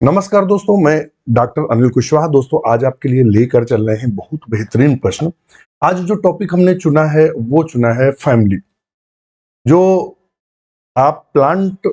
नमस्कार दोस्तों, मैं डॉक्टर अनिल कुशवाहा। दोस्तों, आज आपके लिए लेकर चल रहे हैं बहुत बेहतरीन प्रश्न। आज जो टॉपिक हमने चुना है वो चुना है फैमिली। जो आप प्लांट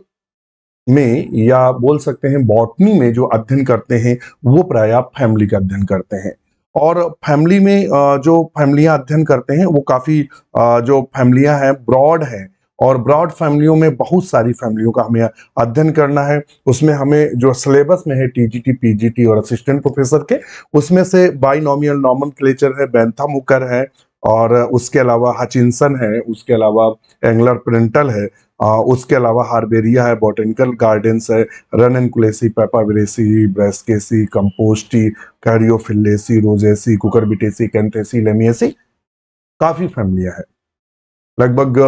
में या बोल सकते हैं बॉटनी में जो अध्ययन करते हैं वो प्राय आप फैमिली का अध्ययन करते हैं। और फैमिली में जो फैमिलियां अध्ययन करते हैं वो काफी जो फैमिलियां हैं ब्रॉड हैं। और ब्रॉड फैमिलियों में बहुत सारी फैमिलियों का हमें अध्ययन करना है। उसमें हमें जो सिलेबस में है टीजीटी पीजीटी और असिस्टेंट प्रोफेसर के, उसमें से बाइनोमियल नॉमेनक्लेचर है, बेंथम हुकर है, और उसके अलावा हचिंसन है, उसके अलावा एंगलर प्रिंटल है, उसके अलावा हार्बेरिया है, बॉटेनिकल गार्डन्स है, रननकुलेसी, पेपाविरेसी, ब्रेस्केसी, कंपोस्टी, कैरियोफिलेसी, रोजेसी, कुकरबिटेसी, कैंथेसी, लेमिएसी, काफी फैमिलियां हैं। लगभग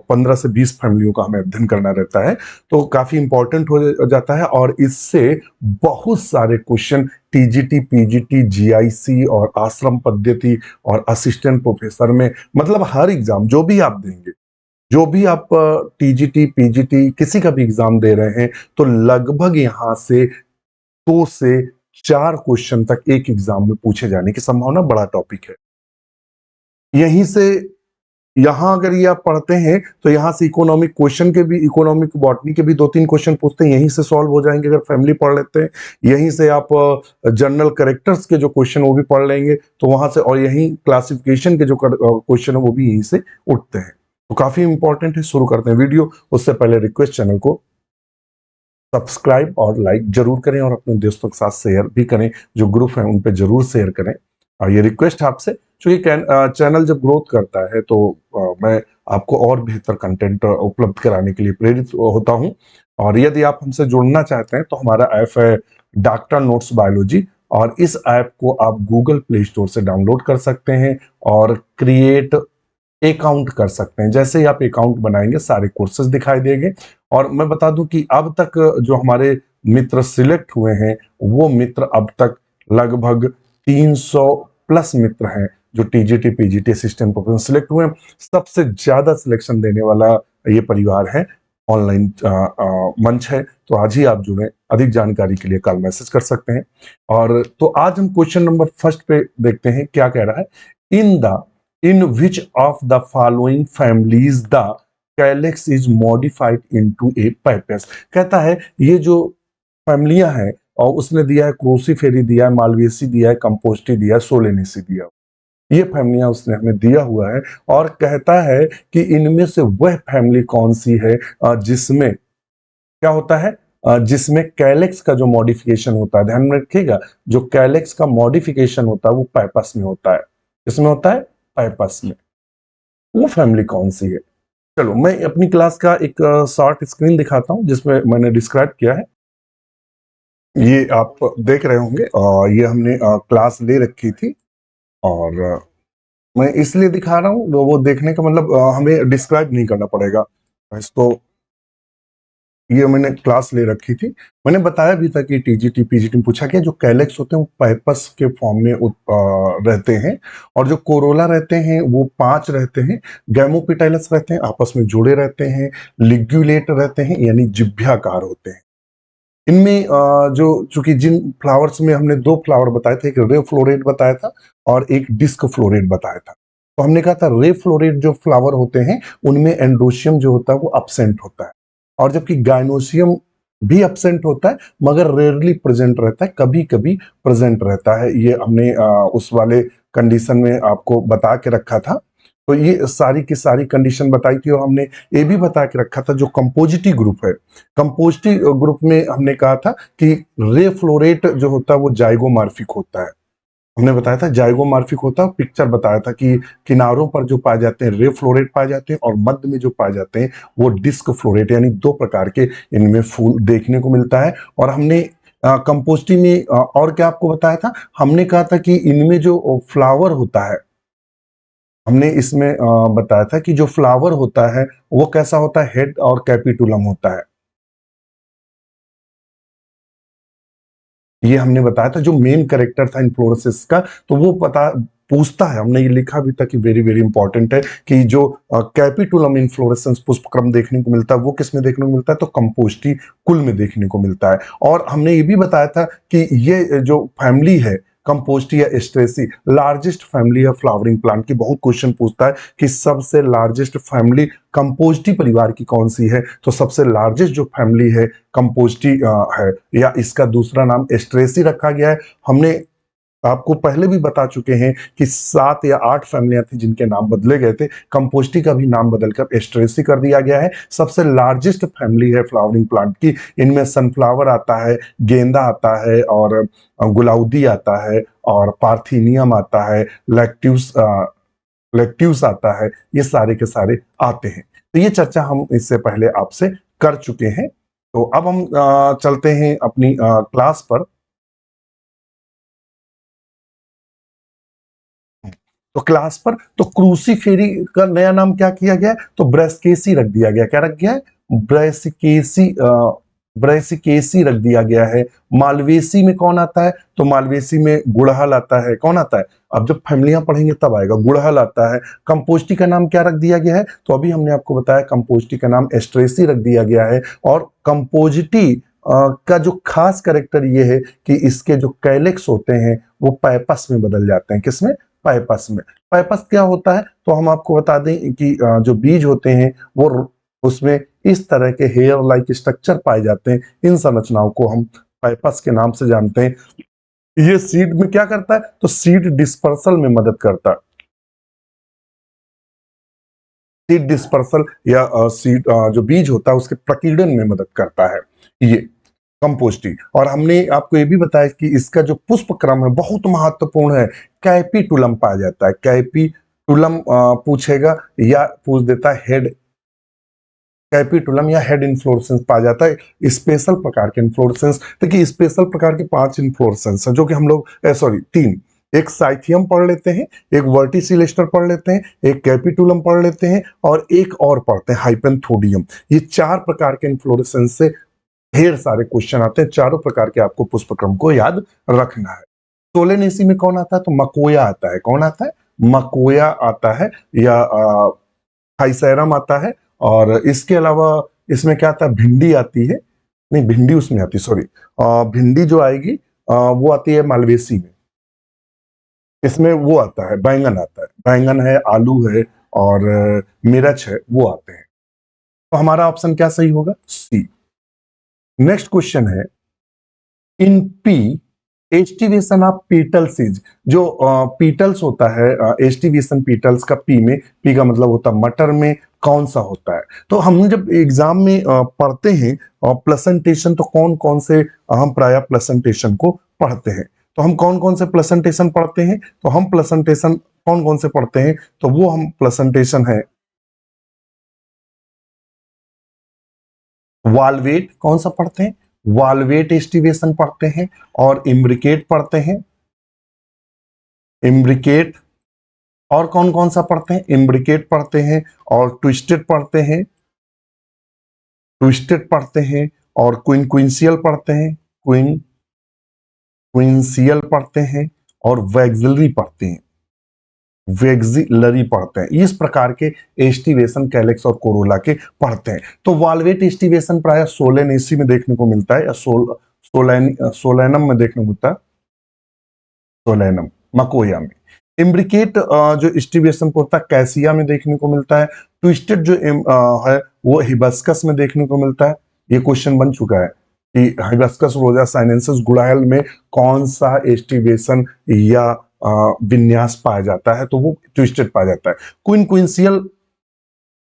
15 से 20 फैमिलियों का हमें अध्ययन करना रहता है। तो काफी इंपॉर्टेंट हो जाता है और इससे बहुत सारे क्वेश्चन टीजीटी पीजीटी जीआईसी और आश्रम पद्धति और असिस्टेंट प्रोफेसर में, मतलब हर एग्जाम जो भी आप देंगे, जो भी आप टीजीटी पीजीटी किसी का भी एग्जाम दे रहे हैं, तो लगभग यहां से 2 से 4 क्वेश्चन तक एक एग्जाम में पूछे जाने की संभावना बड़ा टॉपिक है। यहीं से यहां अगर ये आप पढ़ते हैं तो यहां से इकोनॉमिक क्वेश्चन के भी, इकोनॉमिक बॉटनी के भी 2-3 क्वेश्चन पूछते हैं, यहीं से सॉल्व हो जाएंगे अगर फैमिली पढ़ लेते हैं। यहीं से आप जनरल करेक्टर्स के जो क्वेश्चन वो भी पढ़ लेंगे, तो वहां से, और यहीं क्लासिफिकेशन के जो क्वेश्चन है वो भी यहीं से उठते हैं। तो काफी इंपॉर्टेंट है। शुरू करते हैं वीडियो। उससे पहले रिक्वेस्ट, चैनल को सब्सक्राइब और लाइक जरूर करें और अपने दोस्तों के साथ शेयर भी करें। जो ग्रुप है उन पे जरूर शेयर करें। और ये रिक्वेस्ट आपसे, क्योंकि चैनल जब ग्रोथ करता है तो मैं आपको और बेहतर कंटेंट उपलब्ध कराने के लिए प्रेरित होता हूं। और यदि आप हमसे जुड़ना चाहते हैं तो हमारा ऐप है डॉक्टर नोट्स बायोलॉजी, और इस ऐप को आप गूगल प्ले स्टोर से डाउनलोड कर सकते हैं और क्रिएट अकाउंट कर सकते हैं। जैसे ही आप अकाउंट बनाएंगे सारे कोर्सेज दिखाई देंगे। और मैं बता दूं कि अब तक जो हमारे मित्र सिलेक्ट हुए हैं, वो मित्र अब तक लगभग 300 प्लस मित्र हैं जो TGT PGT assistant professor select हुए हैं। सबसे ज्यादा सिलेक्शन देने वाला ये परिवार है, ऑनलाइन मंच है। तो आज ही आप जुड़े। अधिक जानकारी के लिए कॉल मैसेज कर सकते हैं। और तो आज हम क्वेश्चन नंबर फर्स्ट पे देखते हैं क्या कह रहा है। In which of the following families the calyx is modified into a pappus? कहता है ये जो फैमिलियां हैं, और उसने दिया है क्रोसीफेरी, दिया है मालवेसी, दिया है कंपोस्टी, दिया है सोलेनेसी, दिया ये फैमिलियां उसने हमें दिया हुआ है। और कहता है कि इनमें से वह फैमिली कौन सी है जिसमें क्या होता है, जिसमें कैलेक्स का जो मॉडिफिकेशन होता है, ध्यान में रखिएगा, जो कैलेक्स का मॉडिफिकेशन होता है वो पैपस में होता है। इसमें होता है पैपस में। वो फैमिली कौन सी है? चलो मैं अपनी क्लास का एक शॉर्ट स्क्रीन दिखाता हूं जिसमें मैंने डिस्क्राइब किया है। ये आप देख रहे होंगे, ये हमने क्लास ले रखी थी। और मैं इसलिए दिखा रहा हूँ, वो देखने का मतलब हमें डिस्क्राइब नहीं करना पड़ेगा इसको। ये मैंने क्लास ले रखी थी। मैंने बताया भी था कि टीजीटी पीजीटी में पूछा गया जो कैलेक्स होते हैं वो पाइपस के फॉर्म में रहते हैं। और जो कोरोला रहते हैं वो 5 रहते हैं। गैमोपिटाइलस रहते हैं, आपस में जुड़े रहते हैं। लिग्यूलेट रहते हैं, यानी जिभ्याकार होते हैं। इनमें जो, चूंकि जिन फ्लावर्स में हमने 2 फ्लावर बताए थे, एक रे फ्लोरेट बताया था और एक डिस्क फ्लोरेट बताया था। तो हमने कहा था रे फ्लोरेट जो फ्लावर होते हैं उनमें एंड्रोशियम जो होता है वो absent होता है, और जबकि गाइनोसियम भी absent होता है मगर रेयरली प्रेजेंट रहता है, कभी कभी प्रेजेंट रहता है। ये हमने उस वाले कंडीशन में आपको बता के रखा था। तो ये सारी की सारी कंडीशन बताई थी। और हमने ये भी बता के रखा था जो कंपोजिटी ग्रुप है, कंपोजिटी ग्रुप में हमने कहा था कि रे फ्लोरेट जो होता है वो जाइगोमॉर्फिक होता है। हमने बताया था जाइगोमॉर्फिक होता है। पिक्चर बताया था कि किनारों पर जो पाए जाते हैं रे फ्लोरेट पाए जाते हैं, और मध्य में जो पाए जाते हैं वो डिस्क फ्लोरेट, यानी 2 प्रकार के इनमें फूल देखने को मिलता है। और हमने कंपोस्टी में और क्या आपको बताया था, हमने कहा था कि इनमें जो फ्लावर होता है, हमने इसमें बताया था कि जो फ्लावर होता है वो कैसा होता है, हेड और कैपिटुलम होता है। ये हमने बताया था। जो मेन कैरेक्टर था इन्फ्लोरेसेंस का, तो वो पता पूछता है, हमने ये लिखा भी था कि वेरी वेरी इंपॉर्टेंट है कि जो कैपिटुलम इन्फ्लोरेसेंस पुष्पक्रम देखने को मिलता है वो किस में देखने को मिलता है, तो कंपोस्टी कुल में देखने को मिलता है। और हमने ये भी बताया था कि ये जो फैमिली है कंपोस्टी या एस्ट्रेसी, लार्जेस्ट फैमिली है फ्लावरिंग प्लांट की। बहुत क्वेश्चन पूछता है कि सबसे लार्जेस्ट फैमिली कंपोस्टी परिवार की कौन सी है, तो सबसे लार्जेस्ट जो फैमिली है कंपोस्टी है, या इसका दूसरा नाम एस्ट्रेसी रखा गया है। हमने आपको पहले भी बता चुके हैं कि 7 या 8 फैमिलियां थी जिनके नाम बदले गए थे, कंपोस्टी का भी नाम बदलकर एस्ट्रेसी कर दिया गया है। सबसे लार्जेस्ट फैमिली है फ्लावरिंग प्लांट की, इनमें सनफ्लावर आता है, गेंदा आता है, और गुलाउदी आता है, और पार्थीनियम आता है, लेक्ट्यूस आता है, ये सारे के सारे आते हैं। तो ये चर्चा हम इससे पहले आपसे कर चुके हैं। तो अब हम चलते हैं अपनी क्लास पर। तो क्लास पर तो क्रूसीफेरी का नया नाम क्या किया गया है, तो ब्रेस्केसी रख दिया गया। क्या रख गया है, ब्रेसिकेसी, ब्रेसिकेसी रख दिया गया है। मालवेसी में कौन आता है, तो मालवेसी में गुड़हल आता है। कौन आता है, अब जब फैमिलियां पढ़ेंगे तब आएगा, गुड़हल आता है। कंपोस्टी का नाम क्या रख दिया गया है, तो अभी हमने आपको बताया कंपोस्टी का नाम एस्ट्रेसी रख दिया गया है। और कंपोजिटी का जो खास कैरेक्टर ये है कि इसके जो कैलेक्स होते हैं वो पैपस में बदल जाते हैं। किसमें, पैपस में। पैपस क्या होता है, तो हम आपको बता दें कि जो बीज होते हैं वो उसमें इस तरह के हेयर लाइक स्ट्रक्चर पाए जाते हैं। इन संरचनाओं को हम पैपस के नाम से जानते हैं। ये सीड में क्या करता है, तो सीड डिस्पर्सल में मदद करता है। सीड डिस्पर्सल या सीड जो बीज होता है उसके प्रकीर्णन में मदद करता है ये कंपोस्टी। और हमने आपको ये भी बताया कि इसका जो पुष्प क्रम है बहुत महत्वपूर्ण है, कैपिटुलम पाया जाता है। कैपिटुलम पूछेगा या पूछ देता है हेड, कैपिटुलम या हेड इन्फ्लोरेसेंस पाया जाता है। स्पेशल प्रकार के इन्फ्लोरेसेंस, देखिए स्पेशल प्रकार के 5 इन्फ्लोरेसेंस है जो कि हम लोग सॉरी 3, एक साइथियम पढ़ लेते हैं, एक वर्टिसिलेस्टर पढ़ लेते हैं, एक कैपिटुलम पढ़ लेते हैं, और एक और पढ़ते हैं हाइपेंथोडियम। ये 4 प्रकार के इन्फ्लोरेसेंस से ढेर सारे क्वेश्चन आते हैं। चारों प्रकार के आपको पुष्पक्रम को याद रखना है। सोलेनेसी में कौन आता है, तो मकोया आता है। कौन आता है, मकोया आता है, या थाइसैरम आता है। और इसके अलावा इसमें क्या आता है, भिंडी आती है, नहीं भिंडी उसमें आती, सॉरी भिंडी जो आएगी वो आती है मालवेसी में। इसमें वो आता है, बैंगन आता है, बैंगन है, आलू है, और मिर्च है, वो आते हैं। तो हमारा ऑप्शन क्या सही होगा, सी। नेक्स्ट क्वेश्चन है, in P aestivation of petals is, जो पीटल्स होता है, एस्टिवेशन पीटल्स का पी में, पी का मतलब होता है मटर में, कौन सा होता है। तो हम जब एग्जाम में पढ़ते हैं प्रेजेंटेशन, तो कौन कौन से हम प्राय प्रेजेंटेशन को पढ़ते हैं, तो हम कौन कौन से प्रेजेंटेशन पढ़ते हैं, तो हम प्रेजेंटेशन कौन कौन से पढ़ते हैं, तो वो हम प्रेजेंटेशन है वालवेट, कौन सा पढ़ते हैं, वालवेट एस्टिवेशन पढ़ते हैं, और इम्ब्रिकेट पढ़ते हैं, इम्ब्रिकेट। और कौन कौन सा पढ़ते हैं, इम्ब्रिकेट पढ़ते हैं, और ट्विस्टेड पढ़ते हैं, ट्विस्टेड पढ़ते हैं, और क्विंसियल पढ़ते हैं, क्विंसियल पढ़ते हैं, और वैक्सिलरी पढ़ते हैं, वैक्सिलरी पढ़ते हैं। इस प्रकार के एस्टिवेशन कैलेक्स और कोरोला के पढ़ते हैं। तो वाल्वेट एस्टिवेशन प्राय सोलेनेसी में देखने को मिलता है, या सोलेनम में देखने को मिलता है, सोलेनम मकोया में। इम्ब्रिकेट जो एस्टिवेशन होता है कैसिया में देखने को मिलता है। ट्विस्टेड जो है वो हिबिस्कस में देखने को मिलता है। ये क्वेश्चन बन चुका है कि हिबिस्कस रोजा साइनेंसिस गुड़हल में कौन सा एस्टिवेशन या विन्यास पाया जाता है, तो वो ट्विस्टेड पाया जाता है। क्विंसियल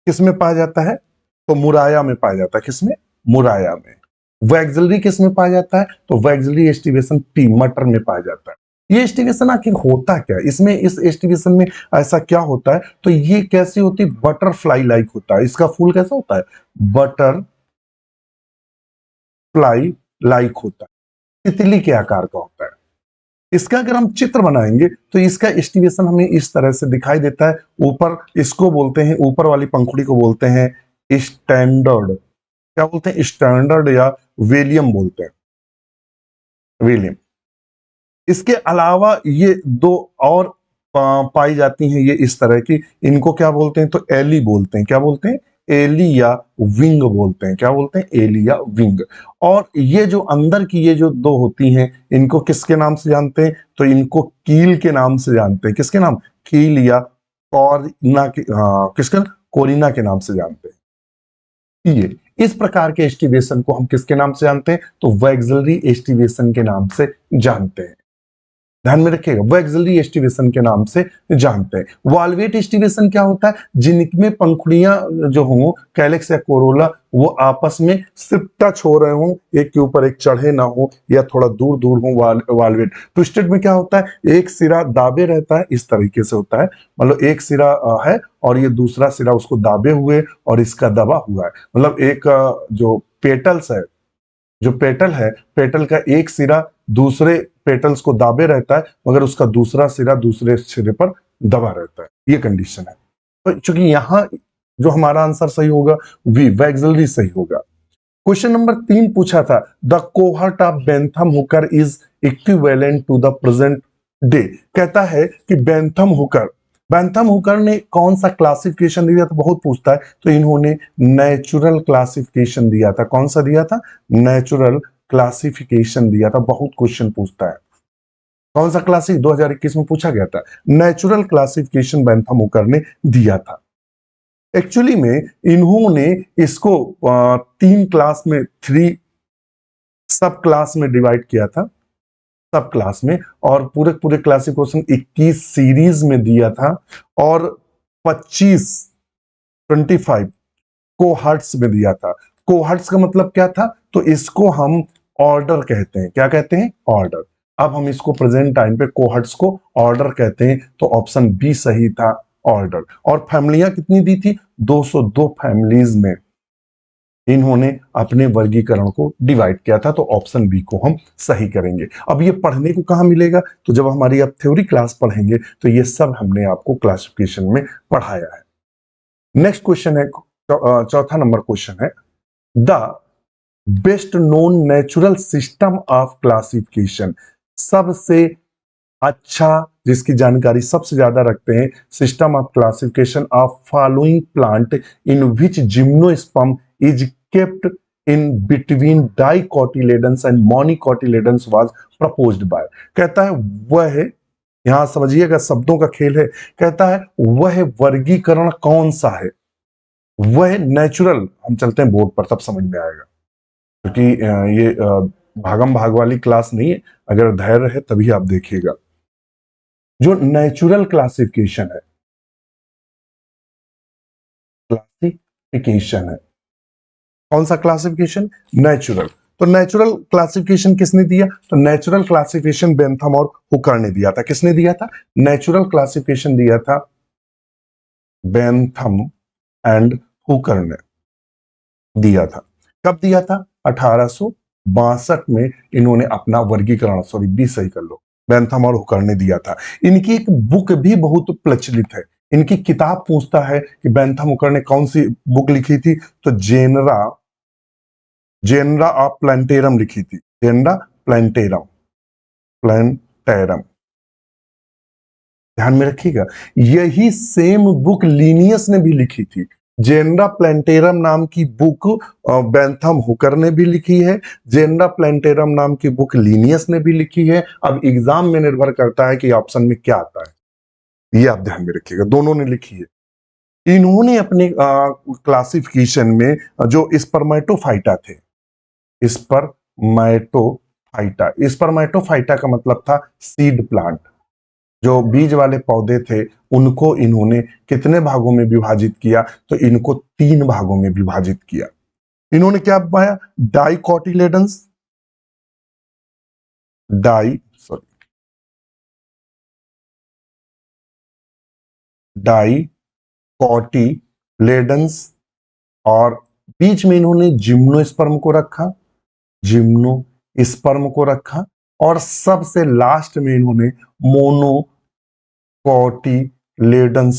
किस में पाया जाता है, तो मुराया में पाया जाता है। किसमें, मुराया में। वैक्सिलरी किस में पाया जाता है, तो वैक्सिलरी एस्टिवेशन टी मटर में पाया जाता है। ये एस्टिवेशन आखिर होता क्या है, इसमें इस एस्टिवेशन में ऐसा क्या होता है, तो ये कैसी होती है, बटरफ्लाई लाइक होता है। इसका फूल कैसा होता है, बटरफ्लाई लाइक होता है, तितली के आकार का होता है। इसका अगर हम चित्र बनाएंगे तो इसका एस्टिवेशन हमें इस तरह से दिखाई देता है। ऊपर इसको बोलते हैं, ऊपर वाली पंखुड़ी को बोलते हैं स्टैंडर्ड, क्या बोलते हैं, स्टैंडर्ड या वेलियम बोलते हैं, वेलियम। इसके अलावा ये दो और पाई जाती हैं ये इस तरह की, इनको क्या बोलते हैं, तो एली बोलते हैं। क्या बोलते हैं? एली या विंग बोलते हैं। क्या बोलते हैं? एली या विंग। और ये जो अंदर की ये जो दो होती हैं, इनको किसके नाम से जानते हैं? तो इनको कील के नाम से जानते हैं। किसके नाम? कील या कोरिना के, किसके? कोरिना के नाम से जानते हैं। ये इस प्रकार के एस्टिवेशन को हम किसके नाम से जानते हैं? तो वैक्सिलरी एस्टिवेशन के नाम से जानते हैं। ध्यान में रखिएगा, वैक्सिलरी एस्टिवेशन के नाम से जानते हैं। वाल्वेट एस्टिवेशन क्या होता है? जिनमें पंखुड़ियां जो हों, कैलेक्स या कोरोला, वो आपस में सिर्फ टच हो रहे हों, एक के ऊपर एक चढ़े ना हो या थोड़ा दूर दूर हो। वाल्वेट ट्विस्टेड में क्या होता है? एक सिरा दाबे रहता है, इस तरीके से होता है। मतलब एक सिरा है और ये दूसरा सिरा उसको दाबे हुए और इसका दबा हुआ है। मतलब एक जो पेटल्स है, जो पेटल है, पेटल का एक सिरा दूसरे पेटल्स को दाबे रहता है, मगर उसका दूसरा सिरा दूसरे सिरे पर दबा रहता है। ये कंडीशन है। तो चूंकि यहां जो हमारा आंसर सही होगा, वी वैक्सिलरी सही होगा। क्वेश्चन नंबर 3 पूछा था, the cohort of Bentham Hooker is equivalent to the present day. कहता है कि बेंथम हुकर ने कौन सा क्लासिफिकेशन दिया था? बहुत पूछता है। तो इन्होंने नेचुरल क्लासिफिकेशन दिया था। कौन सा दिया था? नेचुरल क्लासिफिकेशन दिया था। बहुत क्वेश्चन पूछता है। कौन सा क्लासिक 2021 में पूछा गया था? नेचुरल क्लासिफिकेशन बेंथम हुकर ने दिया था। एक्चुअली में इन्होंने इसको 3 क्लास में, 3 सब क्लास में डिवाइड किया था, सब क्लास में। और पूरे पूरे क्लासिफिकेशन 21 सीरीज में दिया था और 25 कोहर्ट्स में दिया था। कोहर्ट्स का मतलब क्या था? तो इसको हम ऑर्डर कहते हैं। क्या कहते हैं? ऑर्डर। अब हम इसको प्रेजेंट टाइम पे कोहर्ट्स को ऑर्डर कहते हैं, तो ऑप्शन बी सही था, ऑर्डर। और फैमिलियां कितनी दी थी? 202 फैमिलीज में इन्होंने अपने वर्गीकरण को डिवाइड किया था, तो ऑप्शन बी को हम सही करेंगे। अब ये पढ़ने को कहां मिलेगा? तो जब हमारी अब थ्योरी क्लास पढ़ेंगे तो ये सब हमने आपको क्लासिफिकेशन में पढ़ाया है। नेक्स्ट क्वेश्चन है, चौथा नंबर क्वेश्चन है, the best known natural system of classification. सबसे अच्छा, जिसकी जानकारी सबसे ज्यादा रखते हैं, system of classification of following plant in which gymnosperm is kept in between dicotyledons and monocotyledons was proposed by. कहता है वह है, यहां समझिएगा शब्दों का खेल है। कहता है वह वर्गीकरण कौन सा है? वह नेचुरल, हम चलते हैं बोर्ड पर तब समझ में आएगा, क्योंकि ये भागम भाग वाली क्लास नहीं है। अगर धैर्य है तभी आप देखिएगा। जो नेचुरल क्लासिफिकेशन है, क्लासिफिकेशन है, कौन सा क्लासिफिकेशन? नेचुरल। तो नेचुरल क्लासिफिकेशन किसने दिया? तो नेचुरल क्लासिफिकेशन बेंथम और हुकर ने दिया था। किसने दिया था? नेचुरल क्लासिफिकेशन दिया था बेंथम एंड हुकर ने दिया था। कब दिया था? 1862 में इन्होंने अपना वर्गीकरण, सॉरी बी सही कर लो, बेंथम और हुकर ने दिया था। इनकी एक बुक भी बहुत प्रचलित है। इनकी किताब पूछता है कि बेंथम हुकर ने कौन सी बुक लिखी थी? तो जेनरा, जेनरा ऑफ प्लांटेरम लिखी थी। Genera Plantarum, Plantarum. ध्यान में रखिएगा, यही सेम बुक लिनियस ने भी लिखी थी। जेनरा प्लांटेरम नाम की बुक बेंथम हुकर ने भी लिखी है। जेनरा प्लांटेरम नाम की बुक लिनियस ने भी लिखी है। अब एग्जाम में निर्भर करता है कि ऑप्शन में क्या आता है, ये आप ध्यान में रखिएगा। दोनों ने लिखी है। इन्होंने अपने क्लासिफिकेशन में जो स्पर्मेटोफाइटा थे, स्पर्मेटोफाइटा, स्पर्मेटोफाइटा का मतलब था सीड प्लांट, जो बीज वाले पौधे थे, उनको इन्होंने कितने भागों में विभाजित किया? तो इनको 3 भागों में विभाजित किया। इन्होंने क्या पाया? डाइकोटिलेडन्स, डाइकोटिलेडन्स, और बीच में इन्होंने जिम्नोस्पर्म को रखा, जिम्नोस्पर्म को रखा, और सबसे लास्ट में इन्होंने मोनोकोटिलेडन्स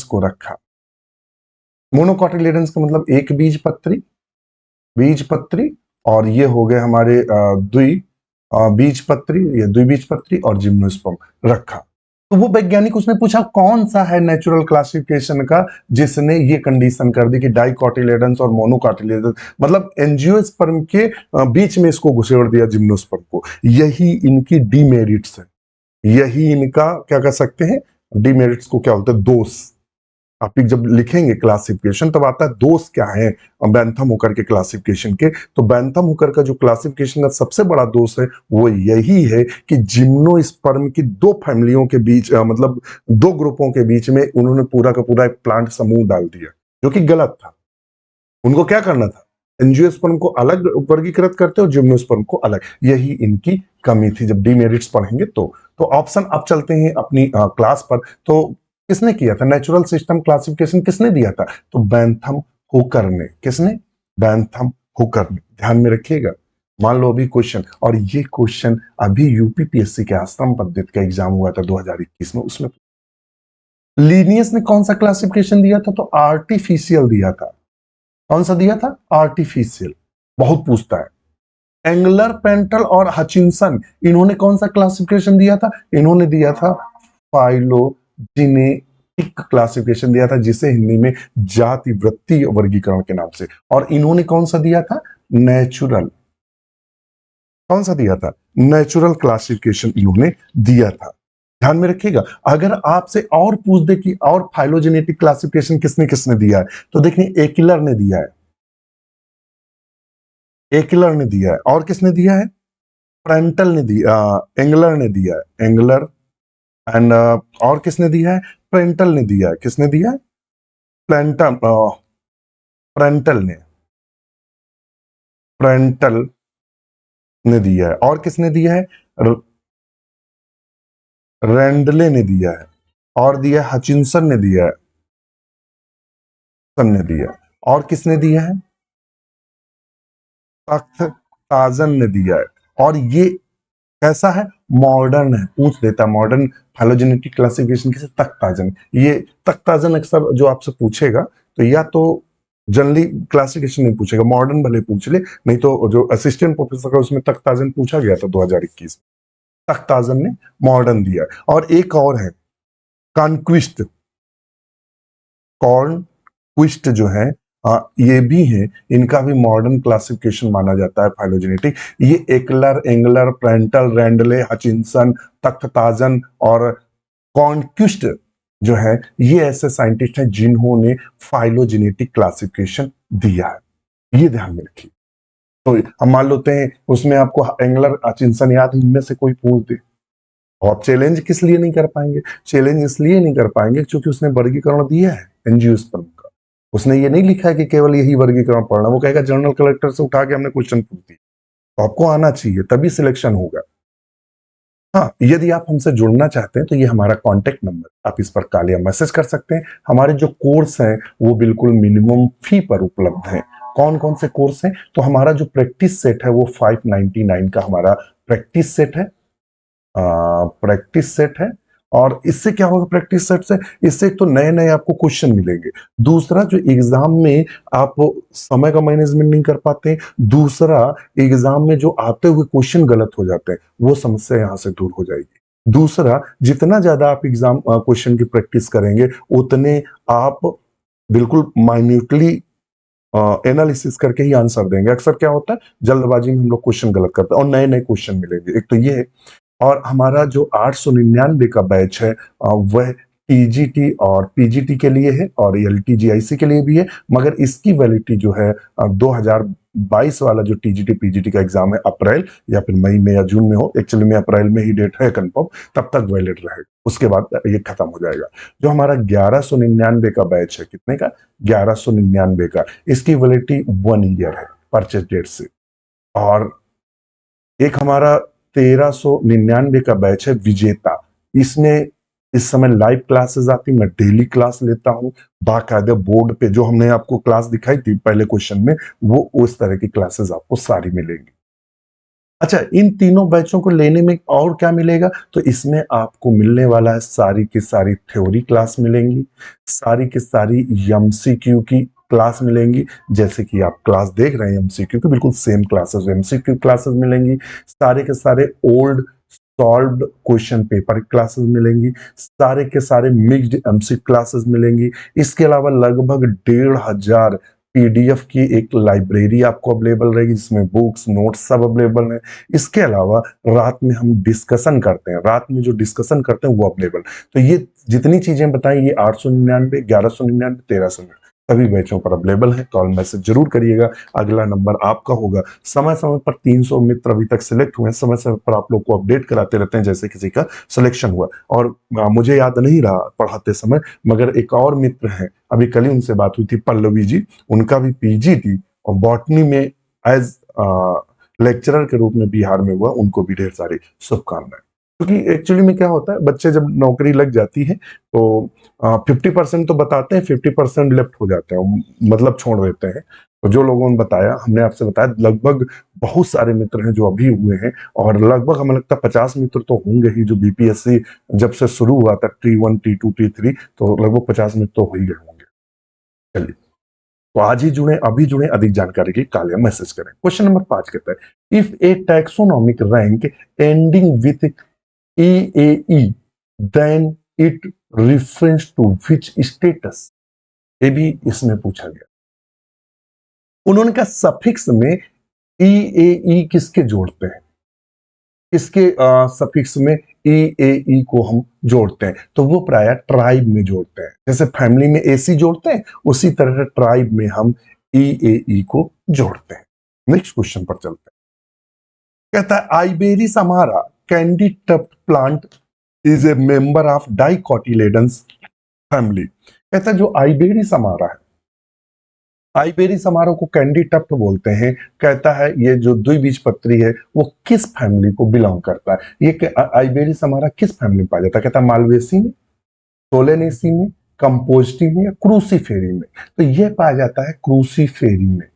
को रखा। मोनोकोटिलेडन्स का मतलब एक बीज पत्री, बीज पत्री, और ये हो गए हमारे द्वि बीज पत्री, ये द्विबीज पत्री और जिम्नोस्पर्म रखा। तो वो वैज्ञानिक उसने पूछा कौन सा है नेचुरल क्लासिफिकेशन का जिसने ये कंडीशन कर दी कि डाइकोटिलेडन्स और मोनोकोटिलेडन्स, मतलब एंजियोस्पर्म के बीच में इसको घुसेड़ दिया जिम्नोस्पर्म को। यही इनकी डीमेरिट्स है, यही इनका क्या कह सकते हैं, डीमेरिट्स को क्या बोलते हैं, दोष। आप जब लिखेंगे क्लासिफिकेशन तब आता है दोष क्या है बैंथम हुकर के क्लासिफिकेशन के। तो बैंथम हुकर का जो क्लासिफिकेशन का सबसे बड़ा दोष है वो यही है कि जिम्नोस्पर्म की दो फैमिलियों के बीच मतलब दो ग्रुपों के बीच में उन्होंने पूरा का पूरा एक प्लांट समूह डाल दिया, जो कि गलत था। उनको क्या करना था, एंजियोस्पर्म को अलग वर्गीकृत करते और जिम्नोस्पर्म को अलग। यही इनकी कमी थी जब डीमेरिट्स पढ़ेंगे तो ऑप्शन अब चलते हैं अपनी क्लास पर। तो किसने किया था नेचुरल सिस्टम क्लासिफिकेशन, किसने दिया था, तो बैंथम हुकर ने। किसने, बैंथम हुकर ने, ध्यान में रखिएगा। मान लो अभी क्वेश्चन, और ये क्वेश्चन अभी यूपीपीएससी के आश्रम पद्धति का एग्जाम हुआ था 2021 में, उसमें लीनियस ने कौन सा क्लासिफिकेशन दिया था, तो आर्टिफिशियल दिया था। कौन सा दिया था, आर्टिफिशियल, बहुत पूछता है। एंगलर, पेंटल और हचिंसन, इन्होंने कौन सा क्लासिफिकेशन दिया था, इन्होंने दिया था फाइलोजेनेटिक क्लासिफिकेशन दिया था, जिसे हिंदी में जाति वृत्ति वर्गीकरण के नाम से। और इन्होंने कौन सा दिया था, नेचुरल, कौन सा दिया था, नेचुरल क्लासिफिकेशन इन्होंने दिया था। ध्यान में रखिएगा। अगर आपसे और पूछ दे कि और फाइलोजेनेटिक क्लासिफिकेशन किसने किसने दिया है, तो देखिए एकिलर ने दिया है, एकिलर ने दिया है, और किसने दिया है, प्रेंटल ने दिया, एंगलर ने दिया है, एंगलर एंड और किसने दिया है, प्रेंटल ने दिया है। किसने दिया है, प्लेंटम प्रेंटल ने, प्रेंटल ने दिया है। और किसने दिया है, रेंडले ने दिया है, और दिया है हचिंसन ने दिया है, ने दिया है। और किसने दिया है, तख्त ताजन ने दिया है। और ये कैसा है, मॉडर्न है, पूछ देता मॉडर्न फाइलोजेनेटिक क्लासिफिकेशन किसे, तख्ताजन। ये तख्ताजन अक्सर जो आपसे पूछेगा तो या तो जनरली क्लासिफिकेशन नहीं पूछेगा, मॉडर्न भले पूछ ले, नहीं तो जो असिस्टेंट प्रोफेसर का उसमें तख्ताजन पूछा गया था 2021, तख्ताजन ने मॉडर्न दिया। और एक और है कॉन्क्विस्ट, कॉन्क्विस्ट जो है ये भी है, इनका भी मॉडर्न क्लासिफिकेशन माना जाता है फाइलोजेनेटिक। ये एकलर, एंगलर, प्रेंटल, रेंडले, हचिंसन, तख्ताजन और कॉन्क्विस्ट जो है, ये ऐसे साइंटिस्ट हैं जिन्होंने फाइलोजेनेटिक क्लासिफिकेशन दिया है। ये ध्यान में रखिए। तो हम मान लेते हैं उसमें आपको एंगलर, हचिंसन याद है, इनमें से कोई पूछ दे, और आप चैलेंज किस लिए नहीं कर पाएंगे, चैलेंज इसलिए नहीं कर पाएंगे क्योंकि उसने वर्गीकरण दिया है एंजियोस्पर्म का। उसने ये नहीं लिखा है कि केवल यही वर्गीकरण पढ़ना, वो कहेगा जनरल कलेक्टर से उठा के हमने क्वेश्चन पूछ दिया। तो आपको आना चाहिए, तभी सिलेक्शन होगा। हाँ, यदि आप हमसे जुड़ना चाहते हैं तो ये हमारा कांटेक्ट नंबर, आप इस पर कॉल या मैसेज कर सकते हैं। हमारे जो कोर्स हैं वो बिल्कुल मिनिमम फी पर उपलब्ध हैं। कौन कौन से कोर्स हैं, तो हमारा जो प्रैक्टिस सेट है वो 599 का हमारा प्रैक्टिस सेट है, प्रैक्टिस सेट है। और इससे क्या होगा, प्रैक्टिस सेट से, इससे एक तो नए नए आपको क्वेश्चन मिलेंगे, दूसरा जो एग्जाम में आप समय का मैनेजमेंट नहीं कर पाते, दूसरा एग्जाम में जो आते हुए क्वेश्चन गलत हो जाते हैं वो समस्या यहां से दूर हो जाएगी। दूसरा, जितना ज्यादा आप एग्जाम क्वेश्चन की प्रैक्टिस करेंगे उतने आप बिल्कुल माइन्यूटली एनालिसिस करके ही आंसर देंगे। अक्सर क्या होता है, जल्दबाजी में हम लोग क्वेश्चन गलत करते हैं और नए नए क्वेश्चन मिलेंगे, एक तो ये है। और हमारा जो 899 का बैच है वह टीजीटी और पीजीटी के लिए है और एलटीजीआईसी के लिए भी है, मगर इसकी वैलिडिटी जो है 2022 वाला जो टीजीटी पीजीटी का एग्जाम है अप्रैल या फिर मई में या जून में हो, एक्चुअली में अप्रैल में ही डेट है कंफर्म, तब तक वैलिड रहेगा, उसके बाद ये खत्म हो जाएगा। जो हमारा 1199 का बैच है, कितने का, 1199 का, इसकी वैलिडिटी 1 ईयर है परचेज डेट से। और एक हमारा 1399 का बैच है विजेता, इसमें इस समय लाइव क्लासेस आती, मैं डेली क्लास लेता हूं, बाकायदा बोर्ड पे जो हमने आपको क्लास दिखाई थी पहले क्वेश्चन में, वो उस तरह की क्लासेस आपको सारी मिलेंगी। अच्छा, इन तीनों बैचों को लेने में और क्या मिलेगा, तो इसमें आपको मिलने वाला है सारी की सारी थ्योरी क्लास मिलेंगी, सारी की सारी एमसीक्यू की क्लास मिलेंगी, जैसे कि आप क्लास देख रहे हैं एमसीक्यू की, बिल्कुल सेम क्लासेस एमसीक्यू क्लासेस मिलेंगी, सारे के सारे old solved question paper classes मिलेंगी, सारे के सारे मिक्स्ड एमसी क्लासेस मिलेंगी। इसके अलावा लगभग 1,500 पीडीएफ की एक लाइब्रेरी आपको अवेलेबल रहेगी, जिसमें बुक्स नोट्स सब अवेलेबल है। इसके अलावा रात में हम डिस्कशन करते हैं, रात में जो डिस्कशन करते हैं वो अवेलेबल। तो ये जितनी चीजें बताई, ये 899, 1199, 1300 सभी बैचों पर अवेलेबल है। कॉल मैसेज जरूर करिएगा, अगला नंबर आपका होगा। समय समय पर 300 मित्र अभी तक सिलेक्ट हुए हैं, समय समय पर आप लोग को अपडेट कराते रहते हैं जैसे किसी का सिलेक्शन हुआ। और मुझे याद नहीं रहा पढ़ाते समय, मगर एक और मित्र हैं, अभी कल ही उनसे बात हुई थी, पल्लवी जी, उनका भी पीजी थी और बॉटनी में एज लेक्चरर के रूप में बिहार में हुआ, उनको भी ढेर सारी शुभकामनाएं। क्योंकि एक्चुअली में क्या होता है, बच्चे जब नौकरी लग जाती है तो 50% तो बताते हैं, 50% लेफ्ट हो जाते हैं, मतलब छोड़ देते हैं। तो जो लोगों ने बताया, हमने आपसे बताया, लगभग बहुत सारे मित्र हैं जो अभी हुए हैं, और लगभग हमें लगता है 50 मित्र तो होंगे ही, जो बीपीएससी जब से शुरू हुआ था, T1 T2 T3, तो लगभग 50 मित्र तो हो ही गए होंगे। चलिए, तो आज ही जुड़े, अभी जुड़े, अधिक जानकारी के काले मैसेज करें। क्वेश्चन नंबर 5 कहता है, if A taxonomic rank ending with EAE then it refers to which status? ये भी इसमें पूछा गया। उन्होंने कहा सफिक्स में EAE किसके जोड़ते हैं, इसके सफिक्स में EAE को हम जोड़ते हैं, तो वो प्राय ट्राइब में जोड़ते हैं। जैसे फैमिली में AC जोड़ते हैं, उसी तरह ट्राइब में हम EAE को जोड़ते हैं। नेक्स्ट क्वेश्चन पर चलते हैं। कहता है Iberis amara candytuft plant is a member of dicotyledons family. कहता है जो आइबेरी समारा है, आइबेरी समारा को कैंडी टफ्ट बोलते हैं। कहता है ये जो द्विबीजपत्री है वो किस फैमिली को बिलोंग करता है, ये आइबेरी समारा किस फैमिली में पाया जाता है। कहता है मालवेसी में, सोलेनेसी में, कंपोस्टी में या क्रूसीफेरी में। तो ये पाया जाता है क्रूसीफेरी में।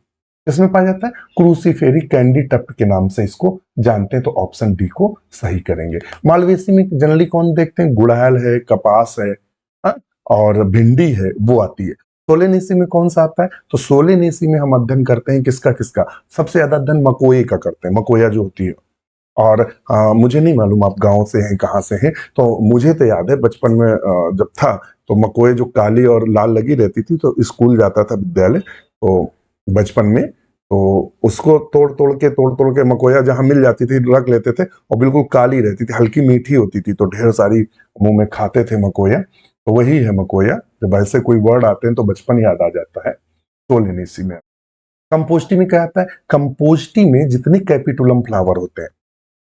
इसमें पाया जाता है क्रूसीफेरी, कैंडी टफ्ट के नाम से इसको जानते हैं, तो ऑप्शन डी को सही करेंगे। मालवेसी में जनरली कौन देखते हैं, गुड़हल है, कपास है, हा? और भिंडी है, वो आती है। सोलेनेसी में कौन सा आता है, तो सोलेनेसी में हम अध्ययन करते हैं किसका किसका, सबसे ज्यादा अध्ययन मकोए का करते हैं, मकोया जो होती है। और मुझे नहीं मालूम आप गांव से हैं कहाँ से हैं, तो मुझे तो याद है बचपन में जब था तो मकोए जो काली और लाल लगी रहती थी, तो स्कूल जाता था विद्यालय, तो बचपन में तो उसको तोड़ तोड़ के मकोया जहां मिल जाती थी रख लेते थे, और बिल्कुल काली रहती थी, हल्की मीठी होती थी, तो ढेर सारी मुंह में खाते थे मकोया। तो वही है मकोया। जब ऐसे कोई वर्ड आते हैं तो बचपन याद आ जाता है। सोलेनेसी में। कंपोस्टी में क्या आता है, कंपोस्टी में जितने कैपिटुलम फ्लावर होते हैं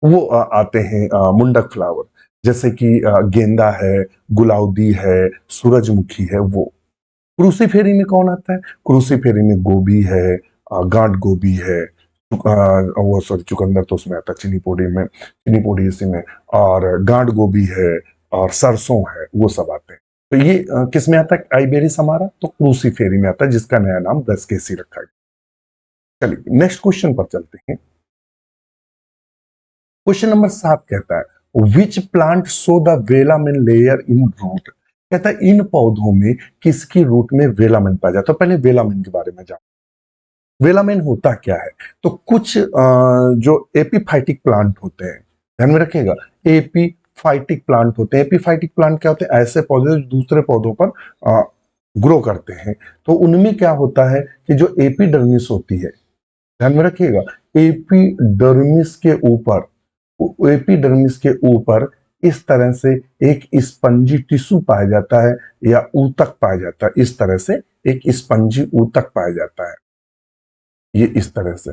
वो आते हैं मुंडक फ्लावर, जैसे कि गेंदा है, गुलाउदी है, सूरजमुखी है, वो। क्रूसीफेरी में कौन आता है, क्रूसीफेरी में गोभी है, गांठ गोभी है, वो सॉरी चुकंदर तो उसमें आता है, चीनी पौड़ी में, चीनी पौड़ी इसी में, और गांठ गोभी है और सरसों है, वो सब आते हैं। तो ये किस में आता है आइबेरी समारा, तो क्रूसीफेरी में आता है, जिसका नया नाम ब्रसकेसी रखा गया। चलिए नेक्स्ट क्वेश्चन पर चलते हैं। क्वेश्चन नंबर 7 कहता है which plant show the velamen layer in root. कहता है इन पौधों में किसकी रूट में वेलामेन पाया जाता है। तो पहले वेलामेन के बारे में जान, वेलामेन होता क्या है। तो कुछ जो एपीफाइटिक प्लांट होते हैं, ध्यान में रखिएगा, एपीफाइटिक प्लांट होते हैं। एपीफाइटिक प्लांट क्या होते हैं, ऐसे पौधे जो दूसरे पौधों पर ग्रो करते हैं। तो उनमें क्या होता है कि जो एपीडर्मिस होती है, ध्यान में रखिएगा, एपीडर्मिस के ऊपर, एपिडर्मिस के ऊपर इस तरह से एक स्पंजी टिश्यू पाया जाता है, या ऊतक पाया जाता है। इस तरह से एक स्पंजी ऊतक पाया जाता है, ये इस तरह से।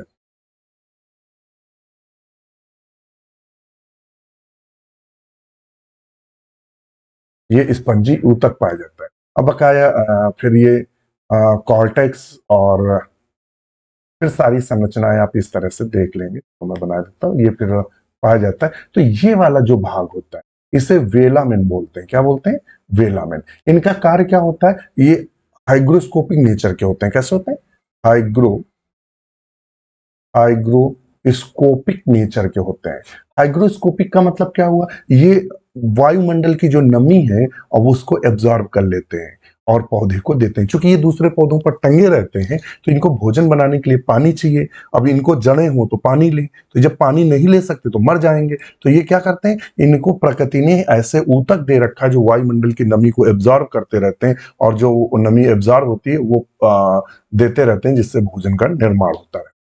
ये स्पंजी ऊतक पाया जाता है। अब बकाया फिर ये कॉर्टेक्स और फिर सारी संरचनाएं आप इस तरह से देख लेंगे, तो मैं बना देता हूं। ये फिर पाया जाता है। तो ये वाला जो भाग होता है इसे वेलामेन बोलते हैं। क्या बोलते हैं, वेलामेन। इनका कार्य क्या होता है, ये हाइग्रोस्कोपिक नेचर के होते हैं। कैसे होते हैं, हाइग्रोस्कोपिक नेचर के होते हैं। हाइग्रोस्कोपिक का मतलब क्या हुआ, ये वायुमंडल की जो नमी है और उसको एब्जॉर्ब कर लेते हैं, और पौधे को देते हैं। क्योंकि ये दूसरे पौधों पर टंगे रहते हैं तो इनको भोजन बनाने के लिए पानी चाहिए। अब इनको जड़ें हो तो पानी ले, तो जब पानी नहीं ले सकते तो मर जाएंगे। तो ये क्या करते हैं, इनको प्रकृति ने ऐसे ऊतक दे रखा है जो वायुमंडल की नमी को एब्जॉर्ब करते रहते हैं, और जो नमी एब्जॉर्ब होती है वो देते रहते हैं, जिससे भोजन का निर्माण होता है।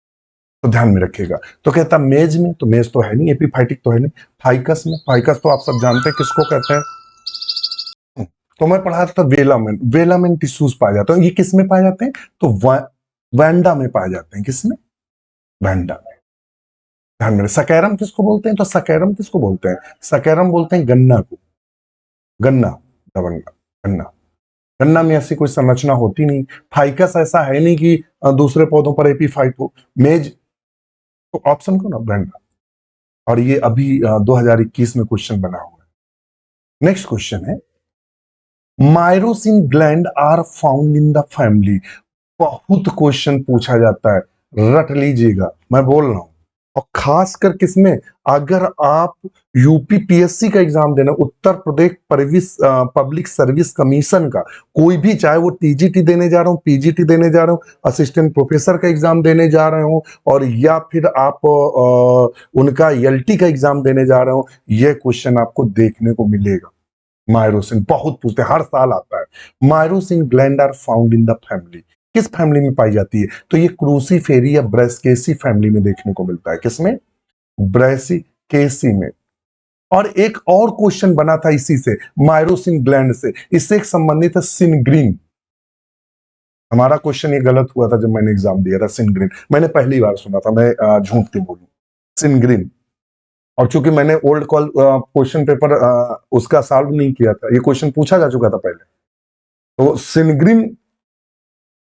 तो ध्यान में रखिएगा। तो कहता मेज में, तो मेज तो है नहीं, एपीफाइटिक तो है नहीं। फाइकस में, फाइकस तो आप सब जानते हैं किसको कहते हैं। तो मैं पढ़ा था वेलामेंट, वेलामेंट टिश्यूज पाए जाते हैं। ये किस में पाए जाते हैं, तो वैंडा में पाए जाते हैं। किसमें, वैंडा में। ध्यान में। सकैरम किसको बोलते हैं, तो सकैरम किसको बोलते हैं, सकैरम बोलते हैं गन्ना को। गन्ना, दबंगा, गन्ना। गन्ना में ऐसी कोई संरचना होती नहीं। फाइकस ऐसा है नहीं कि दूसरे पौधों पर एपीफाइट हो। मेज, तो ऑप्शन को ना, वैंडा। और ये अभी 2021 में क्वेश्चन बना हुआ है। नेक्स्ट क्वेश्चन है, myrosin gland are found in the family. बहुत क्वेश्चन पूछा जाता है, रट लीजिएगा, मैं बोल रहा हूं। और खासकर किसमें, अगर आप यूपीपीएससी का एग्जाम देना, Uttar Pradesh public service commission का, कोई भी, चाहे वो टीजीटी देने जा रहा हूं, पीजीटी देने जा रहा हूं, असिस्टेंट प्रोफेसर का एग्जाम देने जा रहे हो, और या फिर आप उनका एलटी का एग्जाम देने जा रहे हो, यह क्वेश्चन आपको देखने को मिलेगा। मायरोसिन बहुत पूछते हैं, हर साल आता है। Myrosin gland are found in the family. किस फैमिली में पाई जाती है, तो ये क्रूसीफेरी या ब्रेस्केसी फैमिली में देखने को मिलता है। किसमें, ब्रेसिकेसी में। और एक और क्वेश्चन बना था इसी से, मायरोसिन ग्लैंड से, इससे एक संबंधित है सिनग्रीन। हमारा क्वेश्चन ये गलत हुआ था जब मैंने एग्जाम दिया था, सिनग्रीन मैंने पहली बार सुना था, मैं झूठ क्यों बोलूं, सिनग्रीन। और चूंकि मैंने ओल्ड कॉल क्वेश्चन पेपर उसका सॉल्व नहीं किया था, ये क्वेश्चन पूछा जा चुका था पहले। तो सिनग्रीन